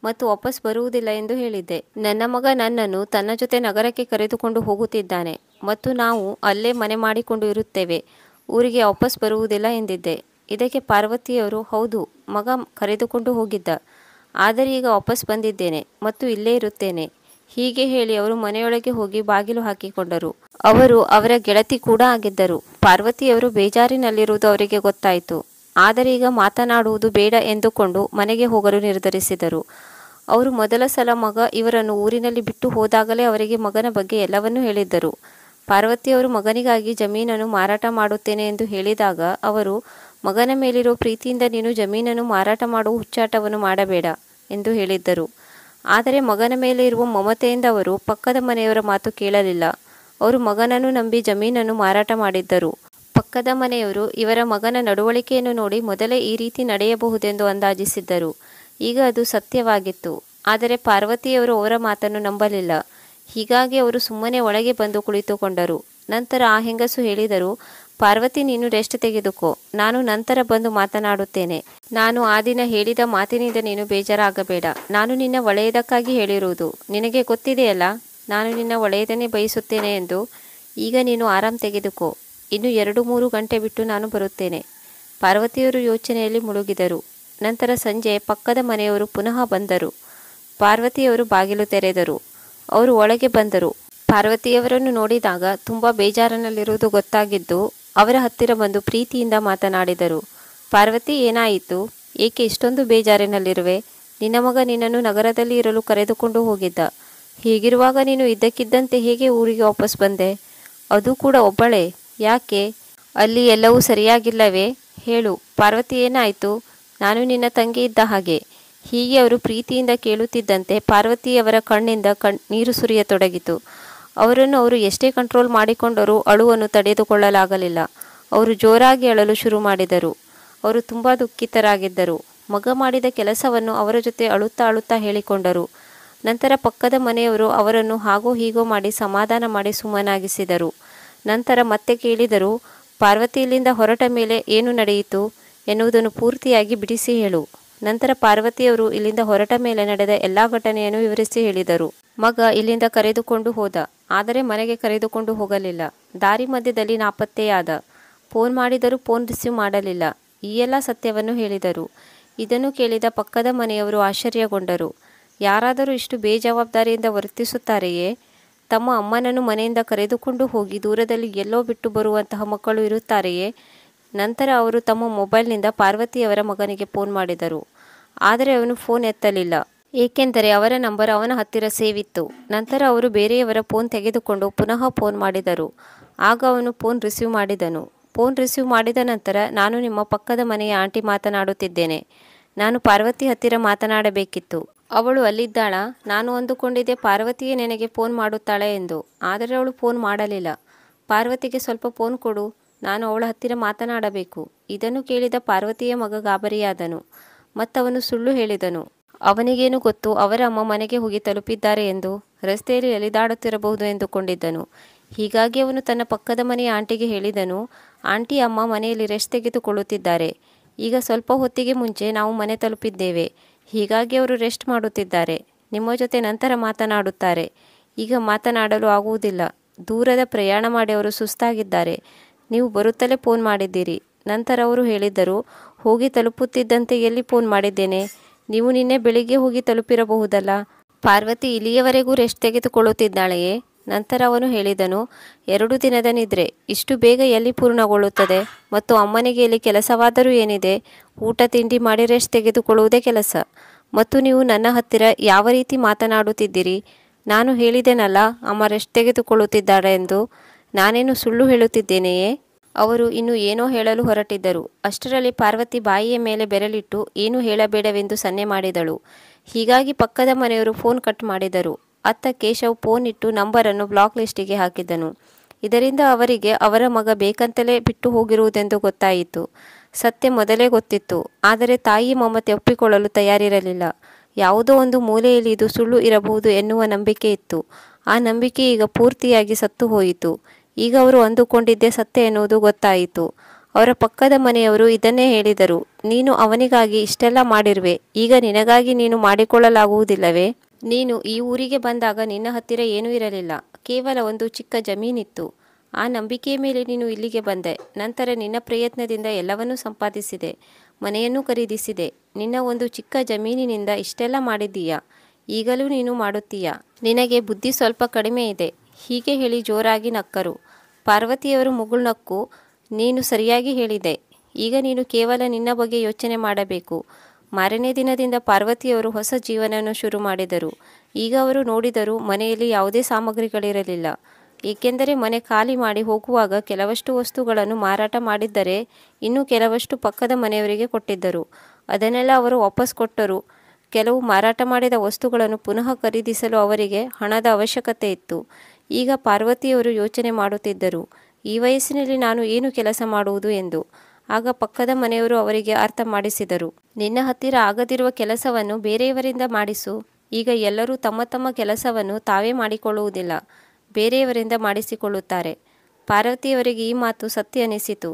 ಮತ್ತು ವಾಪಸ್ ಬರುವುದಿಲ್ಲ ಎಂದು ಹೇಳಿದ್ದೆ. ನನ್ನ ಮಗ ನನ್ನನ್ನು ತನ್ನ ಜೊತೆ ನಗರಕ್ಕೆ ಕರೆದುಕೊಂಡು ಹೋಗುತ್ತಿದ್ದಾನೆ ಮತ್ತು ನಾವು ಅಲ್ಲೇ ಮನೆ ಮಾಡಿಕೊಂಡು ಇರುತ್ತೇವೆ, ಊರಿಗೆ ವಾಪಸ್ ಬರುವುದಿಲ್ಲ ಎಂದಿದ್ದೆ. ಇದಕ್ಕೆ ಪಾರ್ವತಿಯವರು, ಹೌದು, ಮಗ ಕರೆದುಕೊಂಡು ಹೋಗಿದ್ದ, ಆದರೆ ಈಗ ವಾಪಸ್ ಬಂದಿದ್ದೇನೆ ಮತ್ತು ಇಲ್ಲೇ ಇರುತ್ತೇನೆ. ಹೀಗೆ ಹೇಳಿ ಅವರು ಮನೆಯೊಳಗೆ ಹೋಗಿ ಬಾಗಿಲು ಹಾಕಿಕೊಂಡರು. ಅವರು ಅವರ ಗೆಳತಿ ಕೂಡ ಆಗಿದ್ದರು. ಪಾರ್ವತಿಯವರು ಬೇಜಾರಿನಲ್ಲಿರುವುದು ಅವರಿಗೆ ಗೊತ್ತಾಯಿತು. ಆದರೆ ಈಗ ಮಾತನಾಡುವುದು ಬೇಡ ಎಂದುಕೊಂಡು ಮನೆಗೆ ಹೋಗಲು ನಿರ್ಧರಿಸಿದರು. ಅವರು ಮೊದಲ ಸಲ ಮಗ ಇವರನ್ನು ಊರಿನಲ್ಲಿ ಬಿಟ್ಟು ಹೋದಾಗಲೇ ಅವರಿಗೆ ಮಗನ ಬಗ್ಗೆ ಎಲ್ಲವನ್ನೂ ಹೇಳಿದ್ದರು. ಪಾರ್ವತಿಯವರು ಮಗನಿಗಾಗಿ ಜಮೀನನ್ನು ಮಾರಾಟ ಮಾಡುತ್ತೇನೆ ಎಂದು ಹೇಳಿದಾಗ ಅವರು, ಮಗನ ಮೇಲಿರೋ ಪ್ರೀತಿಯಿಂದ ನೀನು ಜಮೀನನ್ನು ಮಾರಾಟ ಮಾಡುವ ಹುಚ್ಚಾಟವನ್ನು ಮಾಡಬೇಡ ಎಂದು ಹೇಳಿದ್ದರು. ಆದರೆ ಮಗನ ಮೇಲೆ ಇರುವ ಮಮತೆಯಿಂದ ಅವರು ಪಕ್ಕದ ಮನೆಯವರ ಮಾತು ಕೇಳಲಿಲ್ಲ. ಅವರು ಮಗನನ್ನು ನಂಬಿ ಜಮೀನನ್ನು ಮಾರಾಟ ಮಾಡಿದ್ದರು. ಪಕ್ಕದ ಮನೆಯವರು ಇವರ ಮಗನ ನಡವಳಿಕೆಯನ್ನು ನೋಡಿ ಮೊದಲೇ ಈ ರೀತಿ ನಡೆಯಬಹುದೆಂದು ಅಂದಾಜಿಸಿದ್ದರು. ಈಗ ಅದು ಸತ್ಯವಾಗಿತ್ತು. ಆದರೆ ಪಾರ್ವತಿಯವರು ಅವರ ಮಾತನ್ನು ನಂಬಲಿಲ್ಲ. ಹೀಗಾಗಿ ಅವರು ಸುಮ್ಮನೆ ಒಳಗೆ ಬಂದು ಕುಳಿತುಕೊಂಡರು. ನಂತರ ಆ ಹೆಂಗಸು ಹೇಳಿದರು, ಪಾರ್ವತಿ, ನೀನು ರೆಸ್ಟ್ ತೆಗೆದುಕೋ, ನಾನು ನಂತರ ಬಂದು ಮಾತನಾಡುತ್ತೇನೆ. ನಾನು ಆ ದಿನ ಹೇಳಿದ ಮಾತಿನಿಂದ ನೀನು ಬೇಜಾರಾಗಬೇಡ. ನಾನು ನಿನ್ನ ಒಳ್ಳೆಯದಕ್ಕಾಗಿ ಹೇಳಿರುವುದು. ನಿನಗೆ ಗೊತ್ತಿದೆಯಲ್ಲ, ನಾನು ನಿನ್ನ ಒಳ್ಳೆಯದನ್ನೇ ಬಯಸುತ್ತೇನೆ ಎಂದು. ಈಗ ನೀನು ಆರಾಮ್ ತೆಗೆದುಕೋ. ಇನ್ನು 2-3 ಗಂಟೆ ಬಿಟ್ಟು ನಾನು ಬರುತ್ತೇನೆ. ಪಾರ್ವತಿಯವರು ಯೋಚನೆಯಲ್ಲಿ ಮುಳುಗಿದರು. ನಂತರ ಸಂಜೆ ಪಕ್ಕದ ಮನೆಯವರು ಪುನಃ ಬಂದರು. ಪಾರ್ವತಿಯವರು ಬಾಗಿಲು ತೆರೆದರು. ಅವರು ಒಳಗೆ ಬಂದರು. ಪಾರ್ವತಿಯವರನ್ನು ನೋಡಿದಾಗ ತುಂಬ ಬೇಜಾರಿನಲ್ಲಿರುವುದು ಗೊತ್ತಾಗಿದ್ದು ಅವರ ಹತ್ತಿರ ಬಂದು ಪ್ರೀತಿಯಿಂದ ಮಾತನಾಡಿದರು. ಪಾರ್ವತಿ, ಏನಾಯಿತು? ಏಕೆ ಇಷ್ಟೊಂದು ಬೇಜಾರಿನಲ್ಲಿರುವೆ? ನಿನ್ನ ಮಗ ನಿನ್ನನ್ನು ನಗರದಲ್ಲಿ ಇರಲು ಕರೆದುಕೊಂಡು ಹೋಗಿದ್ದ. ಹೀಗಿರುವಾಗ ನೀನು ಇದ್ದಕ್ಕಿದ್ದಂತೆ ಹೇಗೆ ಊರಿಗೆ ವಾಪಸ್ ಬಂದೆ? ಅದು ಕೂಡ ಒಬ್ಬಳೇ? ಯಾಕೆ? ಅಲ್ಲಿ ಎಲ್ಲವೂ ಸರಿಯಾಗಿಲ್ಲವೇ? ಹೇಳು ಪಾರ್ವತಿ, ಏನಾಯಿತು? ನಾನು ನಿನ್ನ ತಂಗಿ ಇದ್ದ ಹಾಗೆ. ಹೀಗೆ ಅವರು ಪ್ರೀತಿಯಿಂದ ಕೇಳುತ್ತಿದ್ದಂತೆ ಪಾರ್ವತಿಯವರ ಕಣ್ಣಿಂದ ನೀರು ಸುರಿಯತೊಡಗಿತು. ಅವರನ್ನು ಅವರು ಎಷ್ಟೇ ಕಂಟ್ರೋಲ್ ಮಾಡಿಕೊಂಡರೂ ಅಳುವನ್ನು ತಡೆದುಕೊಳ್ಳಲಾಗಲಿಲ್ಲ. ಅವರು ಜೋರಾಗಿ ಅಳಲು ಶುರು ಮಾಡಿದರು. ಅವರು ತುಂಬ ದುಃಖಿತರಾಗಿದ್ದರು. ಮಗ ಮಾಡಿದ ಕೆಲಸವನ್ನು ಅವರ ಜೊತೆ ಅಳುತ್ತಾ ಅಳುತ್ತಾ ಹೇಳಿಕೊಂಡರು. ನಂತರ ಪಕ್ಕದ ಮನೆಯವರು ಅವರನ್ನು ಹಾಗೋ ಹೀಗೋ ಮಾಡಿ ಸಮಾಧಾನ ಮಾಡಿ ಸುಮ್ಮನಾಗಿಸಿದರು. ನಂತರ ಮತ್ತೆ ಕೇಳಿದರು, ಪಾರ್ವತಿ, ಇಲ್ಲಿಂದ ಹೊರಟ ಮೇಲೆ ಏನು ನಡೆಯಿತು ಎನ್ನುವುದನ್ನು ಪೂರ್ತಿಯಾಗಿ ಬಿಡಿಸಿ ಹೇಳು. ನಂತರ ಪಾರ್ವತಿಯವರು ಇಲ್ಲಿಂದ ಹೊರಟ ಮೇಲೆ ನಡೆದ ಎಲ್ಲ ಘಟನೆಯನ್ನು ವಿವರಿಸಿ ಹೇಳಿದರು. ಮಗ ಇಲ್ಲಿಂದ ಕರೆದುಕೊಂಡು ಹೋದ, ಆದರೆ ಮನೆಗೆ ಕರೆದುಕೊಂಡು ಹೋಗಲಿಲ್ಲ. ದಾರಿ ಮಧ್ಯದಲ್ಲಿ ನಾಪತ್ತೆಯಾದ. ಫೋನ್ ಮಾಡಿದರೂ ಫೋನ್ ರಿಸೀವ್ ಮಾಡಲಿಲ್ಲ. ಈ ಎಲ್ಲ ಸತ್ಯವನ್ನು ಹೇಳಿದರು. ಇದನ್ನು ಕೇಳಿದ ಪಕ್ಕದ ಮನೆಯವರು ಆಶ್ಚರ್ಯಗೊಂಡರು. ಯಾರಾದರೂ ಇಷ್ಟು ಬೇಜವಾಬ್ದಾರಿಯಿಂದ ವರ್ತಿಸುತ್ತಾರೆಯೇ? ತಮ್ಮ ಅಮ್ಮನನ್ನು ಮನೆಯಿಂದ ಕರೆದುಕೊಂಡು ಹೋಗಿ ದೂರದಲ್ಲಿ ಎಲ್ಲೋ ಬಿಟ್ಟು ಬರುವಂತಹ ಮಕ್ಕಳು ಇರುತ್ತಾರೆಯೇ? ನಂತರ ಅವರು ತಮ್ಮ ಮೊಬೈಲ್ನಿಂದ ಪಾರ್ವತಿಯವರ ಮಗನಿಗೆ ಫೋನ್ ಮಾಡಿದರು. ಆದರೆ ಅವನು ಫೋನ್ ಎತ್ತಲಿಲ್ಲ, ಏಕೆಂದರೆ ಅವರ ನಂಬರ್ ಅವನ ಹತ್ತಿರ ಸೇವ್ ಇತ್ತು. ನಂತರ ಅವರು ಬೇರೆಯವರ ಫೋನ್ ತೆಗೆದುಕೊಂಡು ಪುನಃ ಫೋನ್ ಮಾಡಿದರು. ಆಗ ಅವನು ಫೋನ್ ರಿಸೀವ್ ಮಾಡಿದನು. ಫೋನ್ ರಿಸೀವ್ ಮಾಡಿದ ನಂತರ, ನಾನು ನಿಮ್ಮ ಪಕ್ಕದ ಮನೆಯ ಆಂಟಿ ಮಾತನಾಡುತ್ತಿದ್ದೇನೆ. ನಾನು ಪಾರ್ವತಿ ಹತ್ತಿರ ಮಾತನಾಡಬೇಕಿತ್ತು. ಅವಳು ಅಲ್ಲಿದ್ದಾಳಾ? ನಾನು ಅಂದುಕೊಂಡಿದ್ದೆ ಪಾರ್ವತಿಯೇ ನನಗೆ ಫೋನ್ ಮಾಡುತ್ತಾಳೆ ಎಂದು. ಆದರೆ ಅವಳು ಫೋನ್ ಮಾಡಲಿಲ್ಲ. ಪಾರ್ವತಿಗೆ ಸ್ವಲ್ಪ ಫೋನ್ ಕೊಡು, ನಾನು ಅವಳ ಹತ್ತಿರ ಮಾತನಾಡಬೇಕು. ಇದನ್ನು ಕೇಳಿದ ಪಾರ್ವತಿಯ ಮಗ ಗಾಬರಿಯಾದನು. ಮತ್ತವನು ಸುಳ್ಳು ಹೇಳಿದನು. ಅವನಿಗೇನು ಗೊತ್ತು ಅವರ ಅಮ್ಮ ಮನೆಗೆ ಹೋಗಿ ತಲುಪಿದ್ದಾರೆ ಎಂದು? ರಸ್ತೆಯಲ್ಲಿ ಅಲಿದಾಡುತ್ತಿರಬಹುದು ಎಂದುಕೊಂಡಿದ್ದನು. ಹೀಗಾಗಿ ಅವನು ತನ್ನ ಪಕ್ಕದ ಮನೆಯ ಆಂಟಿಗೆ ಹೇಳಿದನು, ಆಂಟಿ, ಅಮ್ಮ ಮನೆಯಲ್ಲಿ ರೆಸ್ಟ್ ತೆಗೆದುಕೊಳ್ಳುತ್ತಿದ್ದಾರೆ. ಈಗ ಸ್ವಲ್ಪ ಹೊತ್ತಿಗೆ ಮುಂಚೆ ನಾವು ಮನೆ ತಲುಪಿದ್ದೇವೆ. ಹೀಗಾಗಿ ಅವರು ರೆಸ್ಟ್ ಮಾಡುತ್ತಿದ್ದಾರೆ. ನಿಮ್ಮ ಜೊತೆ ನಂತರ ಮಾತನಾಡುತ್ತಾರೆ. ಈಗ ಮಾತನಾಡಲು ಆಗುವುದಿಲ್ಲ. ದೂರದ ಪ್ರಯಾಣ ಮಾಡಿ ಅವರು ಸುಸ್ತಾಗಿದ್ದಾರೆ. ನೀವು ಬರುತ್ತಲೇ ಫೋನ್ ಮಾಡಿದ್ದೀರಿ. ನಂತರ ಅವರು ಹೇಳಿದ್ದರು, ಹೋಗಿ ತಲುಪುತ್ತಿದ್ದಂತೆ ಎಲ್ಲಿ ಫೋನ್ ಮಾಡಿದ್ದೇನೆ? ನೀವು ನಿನ್ನೆ ಬೆಳಿಗ್ಗೆ ಹೋಗಿ ತಲುಪಿರಬಹುದಲ್ಲ. ಪಾರ್ವತಿ ಇಲ್ಲಿಯವರೆಗೂ ರೆಸ್ಟ್ ತೆಗೆದುಕೊಳ್ಳುತ್ತಿದ್ದಾಳೆಯೇ? ನಂತರ ಅವನು ಹೇಳಿದನು, 2 ದಿನದ ನಿದ್ರೆ ಇಷ್ಟು ಬೇಗ ಎಲ್ಲಿ ಪೂರ್ಣಗೊಳ್ಳುತ್ತದೆ? ಮತ್ತು ಅಮ್ಮನಿಗೆ ಇಲ್ಲಿ ಕೆಲಸವಾದರೂ ಏನಿದೆ? ಊಟ ತಿಂಡಿ ಮಾಡಿ ರೆಸ್ಟ್ ತೆಗೆದುಕೊಳ್ಳುವುದೇ ಕೆಲಸ. ಮತ್ತು ನೀವು ನನ್ನ ಹತ್ತಿರ ಯಾವ ರೀತಿ ಮಾತನಾಡುತ್ತಿದ್ದೀರಿ? ನಾನು ಹೇಳಿದೆನಲ್ಲ, ಅಮ್ಮ ರೆಸ್ಟ್ ತೆಗೆದುಕೊಳ್ಳುತ್ತಿದ್ದಾಳೆ ಎಂದು. ನಾನೇನು ಸುಳ್ಳು ಹೇಳುತ್ತಿದ್ದೇನೆಯೇ? ಅವರು ಇನ್ನೂ ಏನೋ ಹೇಳಲು ಹೊರಟಿದ್ದರು. ಅಷ್ಟರಲ್ಲಿ ಪಾರ್ವತಿ ಬಾಯಿಯ ಮೇಲೆ ಬೆರಳಿಟ್ಟು ಏನೂ ಹೇಳಬೇಡವೆಂದು ಸನ್ನೆ ಮಾಡಿದಳು. ಹೀಗಾಗಿ ಪಕ್ಕದ ಮನೆಯವರು ಫೋನ್ ಕಟ್ ಮಾಡಿದರು. ಅತ್ತ ಕೇಶವ್ ಫೋನ್ ಇಟ್ಟು ನಂಬರನ್ನು ಬ್ಲಾಕ್ ಲಿಸ್ಟಿಗೆ ಹಾಕಿದನು. ಇದರಿಂದ ಅವರಿಗೆ ಅವರ ಮಗ ಬೇಕಂತಲೇ ಬಿಟ್ಟು ಹೋಗಿರುವುದೆಂದು ಗೊತ್ತಾಯಿತು. ಸತ್ಯ ಮೊದಲೇ ಗೊತ್ತಿತ್ತು, ಆದರೆ ತಾಯಿ ಮಮತೆ ಒಪ್ಪಿಕೊಳ್ಳಲು ತಯಾರಿರಲಿಲ್ಲ. ಯಾವುದೋ ಒಂದು ಮೂಲೆಯಲ್ಲಿ ಇದು ಸುಳ್ಳು ಇರಬಹುದು ಎನ್ನುವ ನಂಬಿಕೆ ಇತ್ತು. ಆ ನಂಬಿಕೆ ಈಗ ಪೂರ್ತಿಯಾಗಿ ಸತ್ತು ಹೋಯಿತು. ಈಗ ಅವರು ಅಂದುಕೊಂಡಿದ್ದೇ ಸತ್ಯ ಎನ್ನುವುದು ಗೊತ್ತಾಯಿತು. ಅವರ ಪಕ್ಕದ ಮನೆಯವರು ಇದನ್ನೇ ಹೇಳಿದರು. ನೀನು ಅವನಿಗಾಗಿ ಇಷ್ಟೆಲ್ಲ ಮಾಡಿರುವೆ, ಈಗ ನಿನಗಾಗಿ ನೀನು ಮಾಡಿಕೊಳ್ಳಲಾಗುವುದಿಲ್ಲವೇ? ನೀನು ಈ ಊರಿಗೆ ಬಂದಾಗ ನಿನ್ನ ಹತ್ತಿರ ಏನೂ ಇರಲಿಲ್ಲ, ಕೇವಲ ಒಂದು ಚಿಕ್ಕ ಜಮೀನಿತ್ತು. ಆ ನಂಬಿಕೆಯ ಮೇಲೆ ನೀನು ಇಲ್ಲಿಗೆ ಬಂದೆ. ನಂತರ ನಿನ್ನ ಪ್ರಯತ್ನದಿಂದ ಎಲ್ಲವನ್ನೂ ಸಂಪಾದಿಸಿದೆ, ಮನೆಯನ್ನು ಖರೀದಿಸಿದೆ. ನಿನ್ನ ಒಂದು ಚಿಕ್ಕ ಜಮೀನಿನಿಂದ ಇಷ್ಟೆಲ್ಲ ಮಾಡಿದ್ದೀಯಾ? ಈಗಲೂ ನೀನು ಮಾಡುತ್ತೀಯಾ? ನಿನಗೆ ಬುದ್ಧಿ ಸ್ವಲ್ಪ ಕಡಿಮೆ ಇದೆ. ಹೀಗೆ ಹೇಳಿ ಜೋರಾಗಿ ನಕ್ಕರು. ಪಾರ್ವತಿಯವರು ಮುಗುಳ್ನಕ್ಕು. ನೀನು ಸರಿಯಾಗಿ ಹೇಳಿದೆ. ಈಗ ನೀನು ಕೇವಲ ನಿನ್ನ ಬಗ್ಗೆ ಯೋಚನೆ ಮಾಡಬೇಕು. ಮಾರನೇ ದಿನದಿಂದ ಪಾರ್ವತಿಯವರು ಹೊಸ ಜೀವನವನ್ನು ಶುರು ಮಾಡಿದರು. ಈಗ ಅವರು ನೋಡಿದರು, ಮನೆಯಲ್ಲಿ ಯಾವುದೇ ಸಾಮಗ್ರಿಗಳಿರಲಿಲ್ಲ. ಏಕೆಂದರೆ ಮನೆ ಖಾಲಿ ಮಾಡಿ ಹೋಗುವಾಗ ಕೆಲವಷ್ಟು ವಸ್ತುಗಳನ್ನು ಮಾರಾಟ ಮಾಡಿದ್ದರೆ ಇನ್ನು ಕೆಲವಷ್ಟು ಪಕ್ಕದ ಮನೆಯವರಿಗೆ ಕೊಟ್ಟಿದ್ದರು. ಅದನ್ನೆಲ್ಲ ಅವರು ವಾಪಸ್ ಕೊಟ್ಟರು. ಕೆಲವು ಮಾರಾಟ ಮಾಡಿದ ವಸ್ತುಗಳನ್ನು ಪುನಃ ಖರೀದಿಸಲು ಅವರಿಗೆ ಹಣದ ಅವಶ್ಯಕತೆ ಇತ್ತು. ಈಗ ಪಾರ್ವತಿಯವರು ಯೋಚನೆ ಮಾಡುತ್ತಿದ್ದರು, ಈ ವಯಸ್ಸಿನಲ್ಲಿ ನಾನು ಏನು ಕೆಲಸ ಮಾಡುವುದು ಎಂದು. ಆಗ ಪಕ್ಕದ ಮನೆಯವರು ಅವರಿಗೆ ಅರ್ಥ ಮಾಡಿಸಿದರು. ನಿನ್ನ ಹತ್ತಿರ ಆಗದಿರುವ ಕೆಲಸವನ್ನು ಬೇರೆಯವರಿಂದ ಮಾಡಿಸು. ಈಗ ಎಲ್ಲರೂ ತಮ್ಮ ತಮ್ಮ ಕೆಲಸವನ್ನು ತಾವೇ ಮಾಡಿಕೊಳ್ಳುವುದಿಲ್ಲ, ಬೇರೆಯವರಿಂದ ಮಾಡಿಸಿಕೊಳ್ಳುತ್ತಾರೆ. ಪಾರ್ವತಿಯವರಿಗೆ ಈ ಮಾತು ಸತ್ಯ ಅನಿಸಿತು.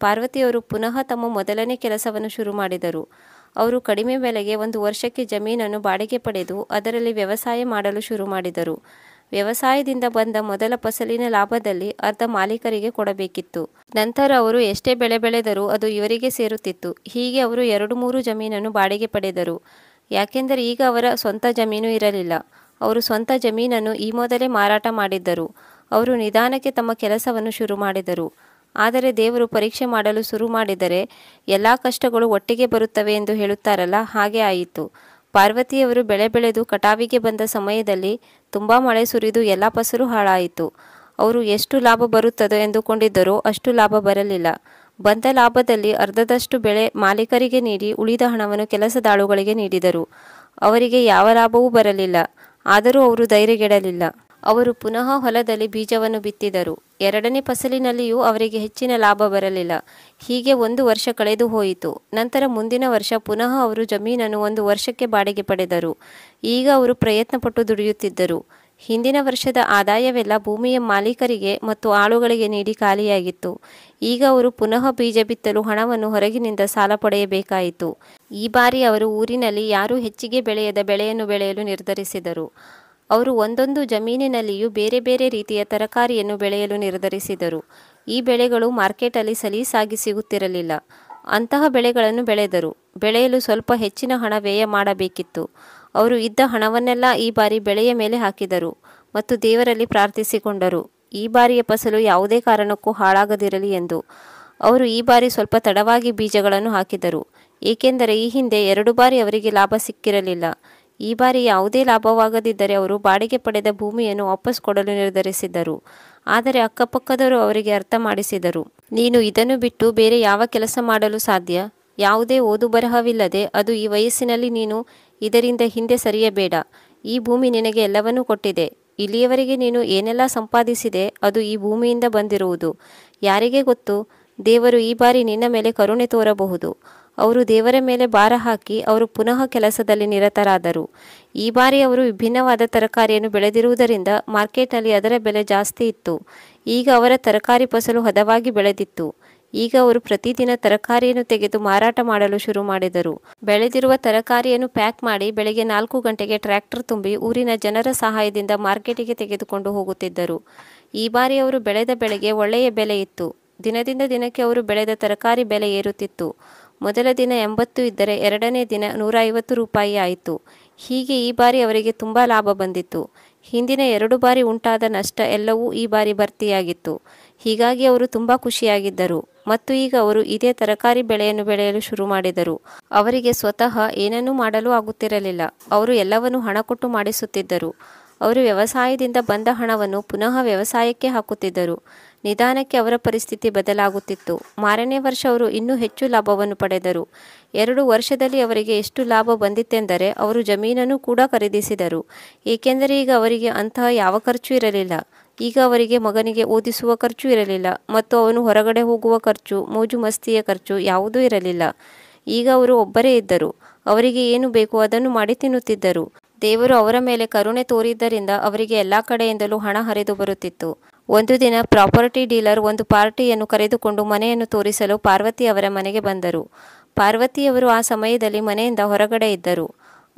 ಪಾರ್ವತಿಯವರು ಪುನಃ ತಮ್ಮ ಮೊದಲನೇ ಕೆಲಸವನ್ನು ಶುರು ಮಾಡಿದರು. ಅವರು ಕಡಿಮೆ ಬೆಲೆಗೆ 1 ವರ್ಷಕ್ಕೆ ಜಮೀನನ್ನು ಬಾಡಿಗೆ ಪಡೆದು ಅದರಲ್ಲಿ ವ್ಯವಸಾಯ ಮಾಡಲು ಶುರು ಮಾಡಿದರು. ವ್ಯವಸಾಯದಿಂದ ಬಂದ ಮೊದಲ ಫಸಲಿನ ಲಾಭದಲ್ಲಿ ಅರ್ಧ ಮಾಲೀಕರಿಗೆ ಕೊಡಬೇಕಿತ್ತು. ನಂತರ ಅವರು ಎಷ್ಟೇ ಬೆಳೆ ಬೆಳೆದರೂ ಅದು ಇವರಿಗೆ ಸೇರುತ್ತಿತ್ತು. ಹೀಗೆ ಅವರು 2-3 ಜಮೀನನ್ನು ಬಾಡಿಗೆ ಪಡೆದರು. ಯಾಕೆಂದರೆ ಈಗ ಅವರ ಸ್ವಂತ ಜಮೀನು ಇರಲಿಲ್ಲ. ಅವರು ಸ್ವಂತ ಜಮೀನನ್ನು ಈ ಮೊದಲೇ ಮಾರಾಟ ಮಾಡಿದ್ದರು. ಅವರು ನಿಧಾನಕ್ಕೆ ತಮ್ಮ ಕೆಲಸವನ್ನು ಶುರು ಮಾಡಿದರು. ಆದರೆ ದೇವರು ಪರೀಕ್ಷೆ ಮಾಡಲು ಶುರು ಮಾಡಿದರೆ ಎಲ್ಲ ಕಷ್ಟಗಳು ಒಟ್ಟಿಗೆ ಬರುತ್ತವೆ ಎಂದು ಹೇಳುತ್ತಾರಲ್ಲ, ಹಾಗೆ ಆಯಿತು. ಪಾರ್ವತಿಯವರು ಬೆಳೆ ಬೆಳೆದು ಕಟಾವಿಗೆ ಬಂದ ಸಮಯದಲ್ಲಿ ತುಂಬ ಮಳೆ ಸುರಿದು ಎಲ್ಲ ಫಸಲು ಹಾಳಾಯಿತು. ಅವರು ಎಷ್ಟು ಲಾಭ ಬರುತ್ತದೋ ಎಂದುಕೊಂಡಿದ್ದರೋ ಅಷ್ಟು ಲಾಭ ಬರಲಿಲ್ಲ. ಬಂದ ಲಾಭದಲ್ಲಿ ಅರ್ಧದಷ್ಟು ಬೆಳೆ ಮಾಲೀಕರಿಗೆ ನೀಡಿ ಉಳಿದ ಹಣವನ್ನು ಕೆಲಸದಾಳುಗಳಿಗೆ ನೀಡಿದರು. ಅವರಿಗೆ ಯಾವ ಲಾಭವೂ ಬರಲಿಲ್ಲ. ಆದರೂ ಅವರು ಧೈರ್ಯಗೆಡಲಿಲ್ಲ. ಅವರು ಪುನಃ ಹೊಲದಲ್ಲಿ ಬೀಜವನ್ನು ಬಿತ್ತಿದರು. 2ನೇ ಫಸಲಿನಲ್ಲಿಯೂ ಅವರಿಗೆ ಹೆಚ್ಚಿನ ಲಾಭ ಬರಲಿಲ್ಲ. ಹೀಗೆ 1 ವರ್ಷ ಕಳೆದು ಹೋಯಿತು. ನಂತರ ಮುಂದಿನ ವರ್ಷ ಪುನಃ ಅವರು ಜಮೀನನ್ನು 1 ವರ್ಷಕ್ಕೆ ಬಾಡಿಗೆ ಪಡೆದರು. ಈಗ ಅವರು ಪ್ರಯತ್ನಪಟ್ಟು ದುಡಿಯುತ್ತಿದ್ದರು. ಹಿಂದಿನ ವರ್ಷದ ಆದಾಯವೆಲ್ಲ ಭೂಮಿಯ ಮಾಲೀಕರಿಗೆ ಮತ್ತು ಆಳುಗಳಿಗೆ ನೀಡಿ ಖಾಲಿಯಾಗಿತ್ತು. ಈಗ ಅವರು ಪುನಃ ಬೀಜ ಬಿತ್ತಲು ಹಣವನ್ನು ಹೊರಗಿನಿಂದ ಸಾಲ ಪಡೆಯಬೇಕಾಯಿತು. ಈ ಬಾರಿ ಅವರು ಊರಿನಲ್ಲಿ ಯಾರೂ ಹೆಚ್ಚಿಗೆ ಬೆಳೆಯದ ಬೆಳೆಯನ್ನು ಬೆಳೆಯಲು ನಿರ್ಧರಿಸಿದರು. ಅವರು ಒಂದೊಂದು ಜಮೀನಿನಲ್ಲಿಯೂ ಬೇರೆ ಬೇರೆ ರೀತಿಯ ತರಕಾರಿಯನ್ನು ಬೆಳೆಯಲು ನಿರ್ಧರಿಸಿದರು. ಈ ಬೆಳೆಗಳು ಮಾರ್ಕೆಟಲ್ಲಿ ಸಲೀಸಾಗಿ ಸಿಗುತ್ತಿರಲಿಲ್ಲ. ಅಂತಹ ಬೆಳೆಗಳನ್ನು ಬೆಳೆದರು. ಬೆಳೆಯಲು ಸ್ವಲ್ಪ ಹೆಚ್ಚಿನ ಹಣ ವ್ಯಯ ಮಾಡಬೇಕಿತ್ತು. ಅವರು ಇದ್ದ ಹಣವನ್ನೆಲ್ಲ ಈ ಬಾರಿ ಬೆಳೆಯ ಮೇಲೆ ಹಾಕಿದರು ಮತ್ತು ದೇವರಲ್ಲಿ ಪ್ರಾರ್ಥಿಸಿಕೊಂಡರು, ಈ ಬಾರಿಯ ಫಸಲು ಯಾವುದೇ ಕಾರಣಕ್ಕೂ ಹಾಳಾಗದಿರಲಿ ಎಂದು. ಅವರು ಈ ಬಾರಿ ಸ್ವಲ್ಪ ತಡವಾಗಿ ಬೀಜಗಳನ್ನು ಹಾಕಿದರು, ಏಕೆಂದರೆ ಈ ಹಿಂದೆ 2 ಬಾರಿ ಅವರಿಗೆ ಲಾಭ ಸಿಕ್ಕಿರಲಿಲ್ಲ. ಈ ಬಾರಿ ಯಾವುದೇ ಲಾಭವಾಗದಿದ್ದರೆ ಅವರು ಬಾಡಿಗೆ ಪಡೆದ ಭೂಮಿಯನ್ನು ವಾಪಸ್ ಕೊಡಲು ನಿರ್ಧರಿಸಿದರು. ಆದರೆ ಅಕ್ಕಪಕ್ಕದವರು ಅವರಿಗೆ ಅರ್ಥ ಮಾಡಿಸಿದರು, ನೀನು ಇದನ್ನು ಬಿಟ್ಟು ಬೇರೆ ಯಾವ ಕೆಲಸ ಮಾಡಲು ಸಾಧ್ಯ? ಯಾವುದೇ ಓದು ಬರಹವಿಲ್ಲದೆ ಅದು ಈ ವಯಸ್ಸಿನಲ್ಲಿ ನೀನು ಇದರಿಂದ ಹಿಂದೆ ಸರಿಯಬೇಡ. ಈ ಭೂಮಿ ನಿನಗೆ ಎಲ್ಲವನ್ನೂ ಕೊಟ್ಟಿದೆ. ಇಲ್ಲಿಯವರೆಗೆ ನೀನು ಏನೆಲ್ಲ ಸಂಪಾದಿಸಿದೆ ಅದು ಈ ಭೂಮಿಯಿಂದ ಬಂದಿರುವುದು. ಯಾರಿಗೆ ಗೊತ್ತು, ದೇವರು ಈ ಬಾರಿ ನಿನ್ನ ಮೇಲೆ ಕರುಣೆ ತೋರಬಹುದು. ಅವರು ದೇವರ ಮೇಲೆ ಭಾರ ಹಾಕಿ ಅವರು ಪುನಃ ಕೆಲಸದಲ್ಲಿ ನಿರತರಾದರು. ಈ ಬಾರಿ ಅವರು ವಿಭಿನ್ನವಾದ ತರಕಾರಿಯನ್ನು ಬೆಳೆದಿರುವುದರಿಂದ ಮಾರ್ಕೆಟ್ನಲ್ಲಿ ಅದರ ಬೆಲೆ ಜಾಸ್ತಿ ಇತ್ತು. ಈಗ ಅವರ ತರಕಾರಿ ಫಸಲು ಹದವಾಗಿ ಬೆಳೆದಿತ್ತು. ಈಗ ಅವರು ಪ್ರತಿದಿನ ತರಕಾರಿಯನ್ನು ತೆಗೆದು ಮಾರಾಟ ಮಾಡಲು ಶುರು ಮಾಡಿದರು. ಬೆಳೆದಿರುವ ತರಕಾರಿಯನ್ನು ಪ್ಯಾಕ್ ಮಾಡಿ ಬೆಳಗ್ಗೆ 4 ಗಂಟೆಗೆ ಟ್ರ್ಯಾಕ್ಟರ್ ತುಂಬಿ ಊರಿನ ಜನರ ಸಹಾಯದಿಂದ ಮಾರ್ಕೆಟಿಗೆ ತೆಗೆದುಕೊಂಡು ಹೋಗುತ್ತಿದ್ದರು. ಈ ಬಾರಿ ಅವರು ಬೆಳೆದ ಬೆಳೆಗೆ ಒಳ್ಳೆಯ ಬೆಲೆ ಇತ್ತು. ದಿನದಿಂದ ದಿನಕ್ಕೆ ಅವರು ಬೆಳೆದ ತರಕಾರಿ ಬೆಲೆ ಏರುತ್ತಿತ್ತು. ಮೊದಲ ದಿನ 80 ಇದ್ದರೆ 2ನೇ ದಿನ 150 ರೂಪಾಯಿ ಆಯಿತು. ಹೀಗೆ ಈ ಬಾರಿ ಅವರಿಗೆ ತುಂಬ ಲಾಭ ಬಂದಿತ್ತು. ಹಿಂದಿನ 2 ಬಾರಿ ಉಂಟಾದ ನಷ್ಟ ಎಲ್ಲವೂ ಈ ಬಾರಿ ಭರ್ತಿಯಾಗಿತ್ತು. ಹೀಗಾಗಿ ಅವರು ತುಂಬ ಖುಷಿಯಾಗಿದ್ದರು ಮತ್ತು ಈಗ ಅವರು ಇದೇ ತರಕಾರಿ ಬೆಳೆಯನ್ನು ಬೆಳೆಯಲು ಶುರು ಮಾಡಿದರು. ಅವರಿಗೆ ಸ್ವತಃ ಏನನ್ನೂ ಮಾಡಲು ಆಗುತ್ತಿರಲಿಲ್ಲ. ಅವರು ಎಲ್ಲವನ್ನೂ ಹಣ ಕೊಟ್ಟು ಮಾಡಿಸುತ್ತಿದ್ದರು. ಅವರು ವ್ಯವಸಾಯದಿಂದ ಬಂದ ಹಣವನ್ನು ಪುನಃ ವ್ಯವಸಾಯಕ್ಕೆ ಹಾಕುತ್ತಿದ್ದರು. ನಿಧಾನಕ್ಕೆ ಅವರ ಪರಿಸ್ಥಿತಿ ಬದಲಾಗುತ್ತಿತ್ತು. ಮಾರನೇ ವರ್ಷ ಅವರು ಇನ್ನೂ ಹೆಚ್ಚು ಲಾಭವನ್ನು ಪಡೆದರು. 2 ವರ್ಷದಲ್ಲಿ ಅವರಿಗೆ ಎಷ್ಟು ಲಾಭ ಬಂದಿತ್ತೆಂದರೆ ಅವರು ಜಮೀನನ್ನು ಕೂಡ ಖರೀದಿಸಿದರು. ಏಕೆಂದರೆ ಈಗ ಅವರಿಗೆ ಅಂತಹ ಯಾವ ಖರ್ಚು ಇರಲಿಲ್ಲ. ಈಗ ಅವರಿಗೆ ಮಗನಿಗೆ ಓದಿಸುವ ಖರ್ಚು ಇರಲಿಲ್ಲ ಮತ್ತು ಅವನು ಹೊರಗಡೆ ಹೋಗುವ ಖರ್ಚು, ಮೋಜು ಮಸ್ತಿಯ ಖರ್ಚು ಯಾವುದೂ ಇರಲಿಲ್ಲ. ಈಗ ಅವರು ಒಬ್ಬರೇ ಇದ್ದರು. ಅವರಿಗೆ ಏನು ಬೇಕು ಅದನ್ನು ಮಾಡಿ ತಿನ್ನುತ್ತಿದ್ದರು. ದೇವರು ಅವರ ಮೇಲೆ ಕರುಣೆ ತೋರಿದ್ದರಿಂದ ಅವರಿಗೆ ಎಲ್ಲ ಕಡೆಯಿಂದಲೂ ಹಣ ಹರಿದು ಬರುತ್ತಿತ್ತು. ಒಂದು ದಿನ ಪ್ರಾಪರ್ಟಿ ಡೀಲರ್ ಒಂದು ಪಾರ್ಟಿಯನ್ನು ಕರೆದುಕೊಂಡು ಮನೆಯನ್ನು ತೋರಿಸಲು ಪಾರ್ವತಿ ಅವರ ಮನೆಗೆ ಬಂದರು. ಪಾರ್ವತಿಯವರು ಆ ಸಮಯದಲ್ಲಿ ಮನೆಯಿಂದ ಹೊರಗಡೆ ಇದ್ದರು.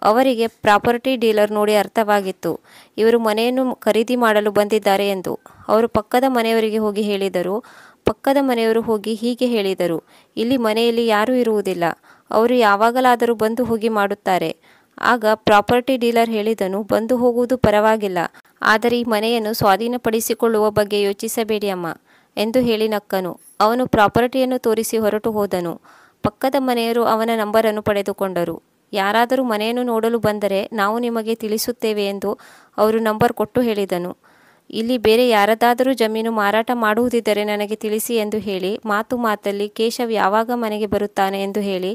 ಅವರಿಗೆ ಪ್ರಾಪರ್ಟಿ ಡೀಲರ್ ನೋಡಿ ಅರ್ಥವಾಗಿತ್ತು, ಇವರು ಮನೆಯನ್ನು ಖರೀದಿ ಮಾಡಲು ಬಂದಿದ್ದಾರೆ ಎಂದು. ಅವರು ಪಕ್ಕದ ಮನೆಯವರಿಗೆ ಹೋಗಿ ಹೇಳಿದರು. ಪಕ್ಕದ ಮನೆಯವರು ಹೋಗಿ ಹೀಗೆ ಹೇಳಿದರು, ಇಲ್ಲಿ ಮನೆಯಲ್ಲಿ ಯಾರೂ ಇರುವುದಿಲ್ಲ, ಅವರು ಯಾವಾಗಲಾದರೂ ಬಂದು ಹೋಗಿ ಮಾಡುತ್ತಾರೆ. ಆಗ ಪ್ರಾಪರ್ಟಿ ಡೀಲರ್ ಹೇಳಿದನು, ಬಂದು ಹೋಗುವುದು ಪರವಾಗಿಲ್ಲ, ಆದರೆ ಈ ಮನೆಯನ್ನು ಸ್ವಾಧೀನಪಡಿಸಿಕೊಳ್ಳುವ ಬಗ್ಗೆ ಯೋಚಿಸಬೇಡಿ ಅಮ್ಮ ಎಂದು ಹೇಳಿ ನಕ್ಕನು. ಅವನು ಪ್ರಾಪರ್ಟಿಯನ್ನು ತೋರಿಸಿ ಹೊರಟು ಹೋದನು. ಪಕ್ಕದ ಮನೆಯವರು ಅವನ ನಂಬರನ್ನು ಪಡೆದುಕೊಂಡರು. ಯಾರಾದರೂ ಮನೆಯನ್ನು ನೋಡಲು ಬಂದರೆ ನಾವು ನಿಮಗೆ ತಿಳಿಸುತ್ತೇವೆ ಎಂದು ಅವರು ನಂಬರ್ ಕೊಟ್ಟು ಹೇಳಿದನು. ಇಲ್ಲಿ ಬೇರೆ ಯಾರದಾದರೂ ಜಮೀನು ಮಾರಾಟ ಮಾಡುವುದಿದ್ದರೆ ನನಗೆ ತಿಳಿಸಿ ಎಂದು ಹೇಳಿ ಮಾತಲ್ಲಿ ಕೇಶವ್ ಯಾವಾಗ ಮನೆಗೆ ಬರುತ್ತಾನೆ ಎಂದು ಹೇಳಿ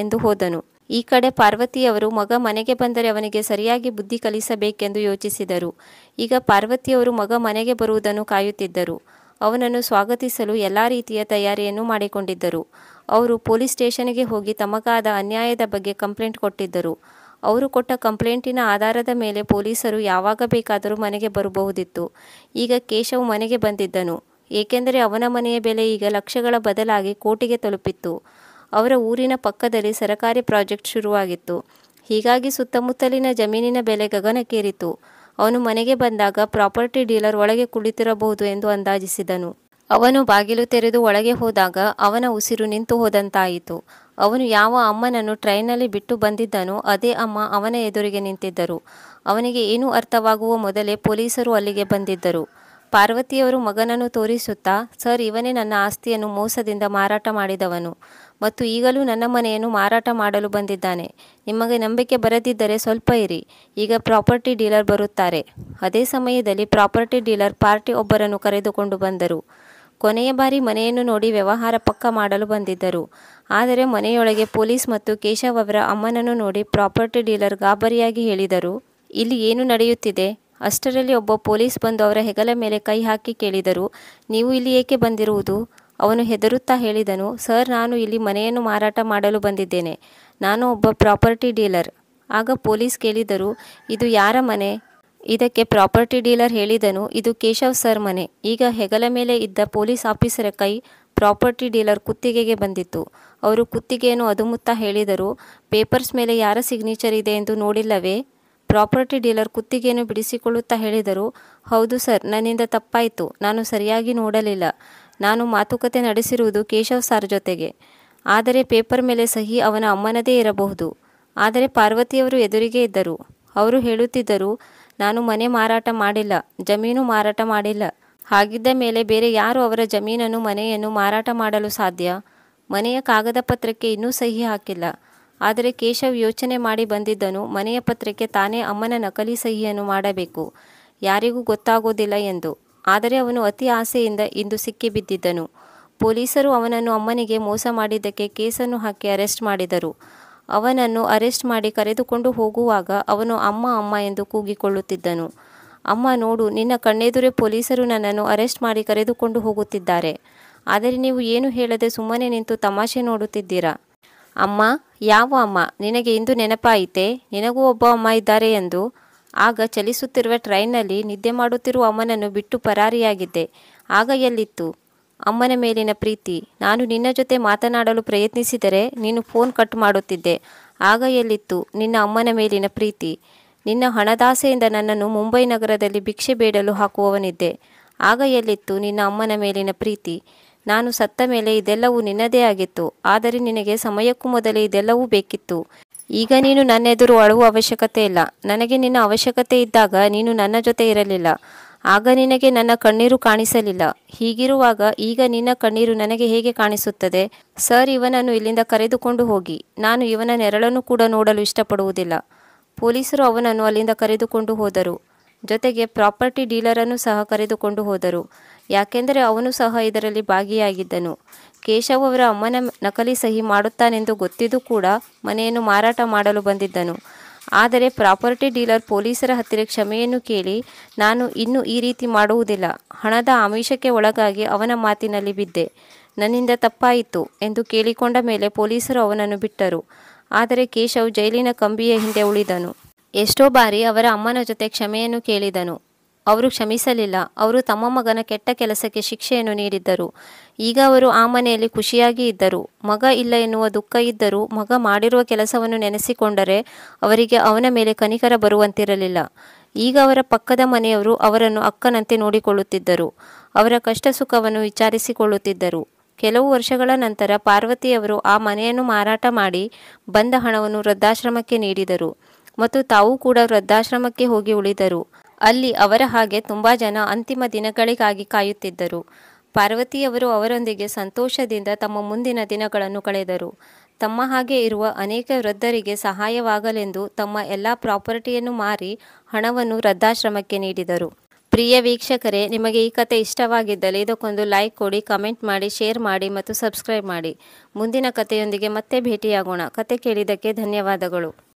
ಎಂದು ಹೋದನು. ಈ ಕಡೆ ಪಾರ್ವತಿಯವರು ಮಗ ಮನೆಗೆ ಬಂದರೆ ಅವನಿಗೆ ಸರಿಯಾಗಿ ಬುದ್ಧಿ ಕಲಿಸಬೇಕೆಂದು ಯೋಚಿಸಿದರು. ಈಗ ಪಾರ್ವತಿಯವರು ಮಗ ಮನೆಗೆ ಬರುವುದನ್ನು ಕಾಯುತ್ತಿದ್ದರು. ಅವನನ್ನು ಸ್ವಾಗತಿಸಲು ಎಲ್ಲ ರೀತಿಯ ತಯಾರಿಯನ್ನು ಮಾಡಿಕೊಂಡಿದ್ದರು. ಅವರು ಪೊಲೀಸ್ ಸ್ಟೇಷನ್ಗೆ ಹೋಗಿ ತಮಗಾದ ಅನ್ಯಾಯದ ಬಗ್ಗೆ ಕಂಪ್ಲೇಂಟ್ ಕೊಟ್ಟಿದ್ದರು. ಅವರು ಕೊಟ್ಟ ಕಂಪ್ಲೇಂಟಿನ ಆಧಾರದ ಮೇಲೆ ಪೊಲೀಸರು ಯಾವಾಗ ಬೇಕಾದರೂ ಮನೆಗೆ ಬರಬಹುದಿತ್ತು. ಈಗ ಕೇಶವ್ ಮನೆಗೆ ಬಂದಿದ್ದನು. ಏಕೆಂದರೆ ಅವನ ಮನೆಯ ಬೆಲೆ ಈಗ ಲಕ್ಷಗಳ ಬದಲಾಗಿ ಕೋಟಿಗೆ ತಲುಪಿತ್ತು. ಅವರ ಊರಿನ ಪಕ್ಕದಲ್ಲಿ ಸರಕಾರಿ ಪ್ರಾಜೆಕ್ಟ್ ಶುರುವಾಗಿತ್ತು. ಹೀಗಾಗಿ ಸುತ್ತಮುತ್ತಲಿನ ಜಮೀನಿನ ಬೆಲೆ ಗಗನಕ್ಕೇರಿತು. ಅವನು ಮನೆಗೆ ಬಂದಾಗ ಪ್ರಾಪರ್ಟಿ ಡೀಲರ್ ಒಳಗೆ ಕುಳಿತಿರಬಹುದು ಎಂದು ಅಂದಾಜಿಸಿದನು. ಅವನು ಬಾಗಿಲು ತೆರೆದು ಒಳಗೆ ಹೋದಾಗ ಅವನ ಉಸಿರು ನಿಂತು ಹೋದಂತಾಯಿತು. ಅವನು ಯಾವ ಅಮ್ಮನನ್ನು ಟ್ರೈನ್ನಲ್ಲಿ ಬಿಟ್ಟು ಬಂದಿದ್ದನೋ ಅದೇ ಅಮ್ಮ ಅವನ ಎದುರಿಗೆ ನಿಂತಿದ್ದರು. ಅವನಿಗೆ ಏನೂ ಅರ್ಥವಾಗುವ ಮೊದಲೇ ಪೊಲೀಸರು ಅಲ್ಲಿಗೆ ಬಂದಿದ್ದರು. ಪಾರ್ವತಿಯವರು ಮಗನನ್ನು ತೋರಿಸುತ್ತಾ, ಸರ್, ಇವನೇ ನನ್ನ ಆಸ್ತಿಯನ್ನು ಮೋಸದಿಂದ ಮಾರಾಟ ಮಾಡಿದವನು ಮತ್ತು ಈಗಲೂ ನನ್ನ ಮನೆಯನ್ನು ಮಾರಾಟ ಮಾಡಲು ಬಂದಿದ್ದಾನೆ. ನಿಮಗೆ ನಂಬಿಕೆ ಬರದಿದ್ದರೆ ಸ್ವಲ್ಪ ಇರಿ, ಈಗ ಪ್ರಾಪರ್ಟಿ ಡೀಲರ್ ಬರುತ್ತಾರೆ. ಅದೇ ಸಮಯದಲ್ಲಿ ಪ್ರಾಪರ್ಟಿ ಡೀಲರ್ ಪಾರ್ಟಿ ಒಬ್ಬರನ್ನು ಕರೆದುಕೊಂಡು ಬಂದರು. ಕೊನೆಯ ಬಾರಿ ಮನೆಯನ್ನು ನೋಡಿ ವ್ಯವಹಾರ ಪಕ್ಕ ಮಾಡಲು ಬಂದಿದ್ದರು. ಆದರೆ ಮನೆಯೊಳಗೆ ಪೊಲೀಸ್ ಮತ್ತು ಕೇಶವ್ ಅವರ ಅಮ್ಮನನ್ನು ನೋಡಿ ಪ್ರಾಪರ್ಟಿ ಡೀಲರ್ ಗಾಬರಿಯಾಗಿ ಹೇಳಿದರು, ಇಲ್ಲಿ ಏನು ನಡೆಯುತ್ತಿದೆ? ಅಷ್ಟರಲ್ಲಿ ಒಬ್ಬ ಪೊಲೀಸ್ ಬಂದು ಅವರ ಹೆಗಲ ಮೇಲೆ ಕೈ ಹಾಕಿ ಕೇಳಿದರು, ನೀವು ಇಲ್ಲಿ ಏಕೆ ಬಂದಿರುವುದು? ಅವನು ಹೆದರುತ್ತಾ ಹೇಳಿದನು, ಸರ್, ನಾನು ಇಲ್ಲಿ ಮನೆಯನ್ನು ಮಾರಾಟ ಮಾಡಲು ಬಂದಿದ್ದೇನೆ. ನಾನು ಒಬ್ಬ ಪ್ರಾಪರ್ಟಿ ಡೀಲರ್. ಆಗ ಪೊಲೀಸ್ ಕೇಳಿದರು, ಇದು ಯಾರ ಮನೆ? ಇದಕ್ಕೆ ಪ್ರಾಪರ್ಟಿ ಡೀಲರ್ ಹೇಳಿದನು, ಇದು ಕೇಶವ್ ಸರ್ ಮನೆ. ಈಗ ಹೆಗಲ ಮೇಲೆ ಇದ್ದ ಪೊಲೀಸ್ ಆಫೀಸರ ಕೈ ಪ್ರಾಪರ್ಟಿ ಡೀಲರ್ ಕುತ್ತಿಗೆಗೆ ಬಂದಿತ್ತು. ಅವರು ಕುತ್ತಿಗೆಯನ್ನು ಅದುಮುತ್ತಾ ಹೇಳಿದರು, ಪೇಪರ್ಸ್ ಮೇಲೆ ಯಾರ ಸಿಗ್ನೇಚರ್ ಇದೆ ಎಂದು ನೋಡಿಲ್ಲವೇ? ಪ್ರಾಪರ್ಟಿ ಡೀಲರ್ ಕುತ್ತಿಗೆಯನ್ನು ಬಿಡಿಸಿಕೊಳ್ಳುತ್ತಾ ಹೇಳಿದರು, ಹೌದು ಸರ್, ನನ್ನಿಂದ ತಪ್ಪಾಯಿತು, ನಾನು ಸರಿಯಾಗಿ ನೋಡಲಿಲ್ಲ. ನಾನು ಮಾತುಕತೆ ನಡೆಸಿರುವುದು ಕೇಶವ್ ಸರ್ ಜೊತೆಗೆ. ಆದರೆ ಪೇಪರ್ ಮೇಲೆ ಸಹಿ ಅವನ ಅಮ್ಮನದೇ ಇರಬಹುದು. ಆದರೆ ಪಾರ್ವತಿಯವರು ಎದುರಿಗೆ ಇದ್ದರು. ಅವರು ಹೇಳುತ್ತಿದ್ದರು, ನಾನು ಮನೆ ಮಾರಾಟ ಮಾಡಿಲ್ಲ, ಜಮೀನು ಮಾರಾಟ ಮಾಡಿಲ್ಲ. ಹಾಗಿದ್ದ ಮೇಲೆ ಬೇರೆ ಯಾರು ಅವರ ಜಮೀನನ್ನು ಮನೆಯನ್ನು ಮಾರಾಟ ಮಾಡಲು ಸಾಧ್ಯ? ಮನೆಯ ಕಾಗದ ಪತ್ರಕ್ಕೆ ಇನ್ನೂ ಸಹಿ ಹಾಕಿಲ್ಲ. ಆದರೆ ಕೇಶವ್ ಯೋಚನೆ ಮಾಡಿ ಬಂದಿದ್ದನು, ಮನೆಯ ಪತ್ರಕ್ಕೆ ತಾನೇ ಅಮ್ಮನ ನಕಲಿ ಸಹಿಯನ್ನು ಮಾಡಬೇಕು, ಯಾರಿಗೂ ಗೊತ್ತಾಗೋದಿಲ್ಲ ಎಂದು. ಆದರೆ ಅವನು ಅತಿ ಆಸೆಯಿಂದ ಇಂದು ಸಿಕ್ಕಿಬಿದ್ದಿದ್ದನು. ಪೊಲೀಸರು ಅವನನ್ನು ಅಮ್ಮನಿಗೆ ಮೋಸ ಮಾಡಿದ್ದಕ್ಕೆ ಕೇಸನ್ನು ಹಾಕಿ ಅರೆಸ್ಟ್ ಮಾಡಿದರು. ಅವನನ್ನು ಅರೆಸ್ಟ್ ಮಾಡಿ ಕರೆದುಕೊಂಡು ಹೋಗುವಾಗ ಅವನು ಅಮ್ಮ ಅಮ್ಮ ಎಂದು ಕೂಗಿಕೊಳ್ಳುತ್ತಿದ್ದನು. ಅಮ್ಮ, ನೋಡು, ನಿನ್ನ ಕಣ್ಣೆದುರೇ ಪೊಲೀಸರು ನನ್ನನ್ನು ಅರೆಸ್ಟ್ ಮಾಡಿ ಕರೆದುಕೊಂಡು ಹೋಗುತ್ತಿದ್ದಾರೆ. ಆದರೆ ನೀವು ಏನು ಹೇಳದೆ ಸುಮ್ಮನೆ ನಿಂತು ತಮಾಷೆ ನೋಡುತ್ತಿದ್ದೀರಾ. ಅಮ್ಮ? ಯಾವ ಅಮ್ಮ? ನಿನಗೆ ಇಂದು ನೆನಪಾಯಿತೆ ನಿನಗೂ ಒಬ್ಬ ಅಮ್ಮ ಇದ್ದಾರೆ ಎಂದು? ಆಗ ಚಲಿಸುತ್ತಿರುವ ಟ್ರೈನ್ನಲ್ಲಿ ನಿದ್ದೆ ಮಾಡುತ್ತಿರುವ ಅಮ್ಮನನ್ನು ಬಿಟ್ಟು ಪರಾರಿಯಾಗಿದ್ದೆ. ಆಗ ಎಲ್ಲಿತ್ತು ಅಮ್ಮನ ಮೇಲಿನ ಪ್ರೀತಿ? ನಾನು ನಿನ್ನ ಜೊತೆ ಮಾತನಾಡಲು ಪ್ರಯತ್ನಿಸಿದರೆ ನೀನು ಫೋನ್ ಕಟ್ ಮಾಡುತ್ತಿದ್ದೆ. ಆಗ ಎಲ್ಲಿತ್ತು ನಿನ್ನ ಅಮ್ಮನ ಮೇಲಿನ ಪ್ರೀತಿ? ನಿನ್ನ ಹಣದಾಸೆಯಿಂದ ನನ್ನನ್ನು ಮುಂಬೈ ನಗರದಲ್ಲಿ ಭಿಕ್ಷೆ ಬೇಡಲು ಹಾಕುವವನಿದ್ದೆ. ಆಗ ಎಲ್ಲಿತ್ತು ನಿನ್ನ ಅಮ್ಮನ ಮೇಲಿನ ಪ್ರೀತಿ? ನಾನು ಸತ್ತ ಮೇಲೆ ಇದೆಲ್ಲವೂ ನಿನ್ನದೇ ಆಗಿತ್ತು. ಆದರೆ ನಿನಗೆ ಸಮಯಕ್ಕೂ ಮೊದಲೇ ಇದೆಲ್ಲವೂ ಬೇಕಿತ್ತು. ಈಗ ನೀನು ನನ್ನೆದುರು ಅಳುವ ಅವಶ್ಯಕತೆ ಇಲ್ಲ. ನನಗೆ ನಿನ್ನ ಅವಶ್ಯಕತೆ ಇದ್ದಾಗ ನೀನು ನನ್ನ ಜೊತೆ ಇರಲಿಲ್ಲ. ಆಗ ನಿನಗೆ ನನ್ನ ಕಣ್ಣೀರು ಕಾಣಿಸಲಿಲ್ಲ. ಹೀಗಿರುವಾಗ ಈಗ ನಿನ್ನ ಕಣ್ಣೀರು ನನಗೆ ಹೇಗೆ ಕಾಣಿಸುತ್ತದೆ? ಸರ್, ಇವನನ್ನು ಇಲ್ಲಿಂದ ಕರೆದುಕೊಂಡು ಹೋಗಿ. ನಾನು ಇವನ ನೆರಳನ್ನು ಕೂಡ ನೋಡಲು ಇಷ್ಟಪಡುವುದಿಲ್ಲ. ಪೊಲೀಸರು ಅವನನ್ನು ಅಲ್ಲಿಂದ ಕರೆದುಕೊಂಡು ಹೋದರು. ಜೊತೆಗೆ ಪ್ರಾಪರ್ಟಿ ಡೀಲರನ್ನು ಸಹ ಕರೆದುಕೊಂಡು ಹೋದರು. ಯಾಕೆಂದರೆ ಅವನು ಸಹ ಇದರಲ್ಲಿ ಭಾಗಿಯಾಗಿದ್ದನು. ಕೇಶವ್ ಅವರ ಅಮ್ಮನ ನಕಲಿ ಸಹಿ ಮಾಡುತ್ತಾನೆಂದು ಗೊತ್ತಿದ್ದು ಕೂಡ ಮನೆಯನ್ನು ಮಾರಾಟ ಮಾಡಲು ಬಂದಿದ್ದನು. ಆದರೆ ಪ್ರಾಪರ್ಟಿ ಡೀಲರ್ ಪೊಲೀಸರ ಹತ್ತಿರ ಕ್ಷಮೆಯನ್ನು ಕೇಳಿ, ನಾನು ಇನ್ನು ಈ ರೀತಿ ಮಾಡುವುದಿಲ್ಲ, ಹಣದ ಆಮಿಷಕ್ಕೆ ಒಳಗಾಗಿ ಅವನ ಮಾತಿನಲ್ಲಿ ಬಿದ್ದೆ, ನನ್ನಿಂದ ತಪ್ಪಾಯಿತು ಎಂದು ಕೇಳಿಕೊಂಡ ಮೇಲೆ ಪೊಲೀಸರು ಅವನನ್ನು ಬಿಟ್ಟರು. ಆದರೆ ಕೇಶವ್ ಜೈಲಿನ ಕಂಬಿಯ ಹಿಂದೆ ಉಳಿದನು. ಎಷ್ಟೋ ಬಾರಿ ಅವರ ಅಮ್ಮನ ಜೊತೆ ಕ್ಷಮೆಯನ್ನು ಕೇಳಿದನು. ಅವರು ಕ್ಷಮಿಸಲಿಲ್ಲ. ಅವರು ತಮ್ಮ ಮಗನ ಕೆಟ್ಟ ಕೆಲಸಕ್ಕೆ ಶಿಕ್ಷೆಯನ್ನು ನೀಡಿದ್ದರು. ಈಗ ಅವರು ಆ ಮನೆಯಲ್ಲಿ ಖುಷಿಯಾಗಿ ಇದ್ದರು. ಮಗ ಇಲ್ಲ ಎನ್ನುವ ದುಃಖ ಇದ್ದರೂ ಮಗ ಮಾಡಿರುವ ಕೆಲಸವನ್ನು ನೆನೆಸಿಕೊಂಡರೆ ಅವರಿಗೆ ಅವನ ಮೇಲೆ ಕನಿಕರ ಬರುವಂತಿರಲಿಲ್ಲ. ಈಗ ಅವರ ಪಕ್ಕದ ಮನೆಯವರು ಅವರನ್ನು ಅಕ್ಕನಂತೆ ನೋಡಿಕೊಳ್ಳುತ್ತಿದ್ದರು. ಅವರ ಕಷ್ಟ ಸುಖವನ್ನು ವಿಚಾರಿಸಿಕೊಳ್ಳುತ್ತಿದ್ದರು. ಕೆಲವು ವರ್ಷಗಳ ನಂತರ ಪಾರ್ವತಿಯವರು ಆ ಮನೆಯನ್ನು ಮಾರಾಟ ಮಾಡಿ ಬಂದ ಹಣವನ್ನು ವೃದ್ಧಾಶ್ರಮಕ್ಕೆ ನೀಡಿದರು ಮತ್ತು ತಾವು ಕೂಡ ವೃದ್ಧಾಶ್ರಮಕ್ಕೆ ಹೋಗಿ ಉಳಿದರು. ಅಲ್ಲಿ ಅವರ ಹಾಗೆ ತುಂಬ ಜನ ಅಂತಿಮ ದಿನಗಳಿಗಾಗಿ ಕಾಯುತ್ತಿದ್ದರು. ಪಾರ್ವತಿಯವರು ಅವರೊಂದಿಗೆ ಸಂತೋಷದಿಂದ ತಮ್ಮ ಮುಂದಿನ ದಿನಗಳನ್ನು ಕಳೆದರು. ತಮ್ಮ ಹಾಗೆ ಇರುವ ಅನೇಕ ವೃದ್ಧರಿಗೆ ಸಹಾಯವಾಗಲೆಂದು ತಮ್ಮ ಎಲ್ಲ ಪ್ರಾಪರ್ಟಿಯನ್ನು ಮಾರಿ ಹಣವನ್ನು ವೃದ್ಧಾಶ್ರಮಕ್ಕೆ ನೀಡಿದರು. ಪ್ರಿಯ ವೀಕ್ಷಕರೇ, ನಿಮಗೆ ಈ ಕತೆ ಇಷ್ಟವಾಗಿದ್ದಲ್ಲಿ ಇದಕ್ಕೊಂದು ಲೈಕ್ ಕೊಡಿ, ಕಮೆಂಟ್ ಮಾಡಿ, ಶೇರ್ ಮಾಡಿ ಮತ್ತು ಸಬ್ಸ್ಕ್ರೈಬ್ ಮಾಡಿ. ಮುಂದಿನ ಕಥೆಯೊಂದಿಗೆ ಮತ್ತೆ ಭೇಟಿಯಾಗೋಣ. ಕತೆ ಕೇಳಿದ್ದಕ್ಕೆ ಧನ್ಯವಾದಗಳು.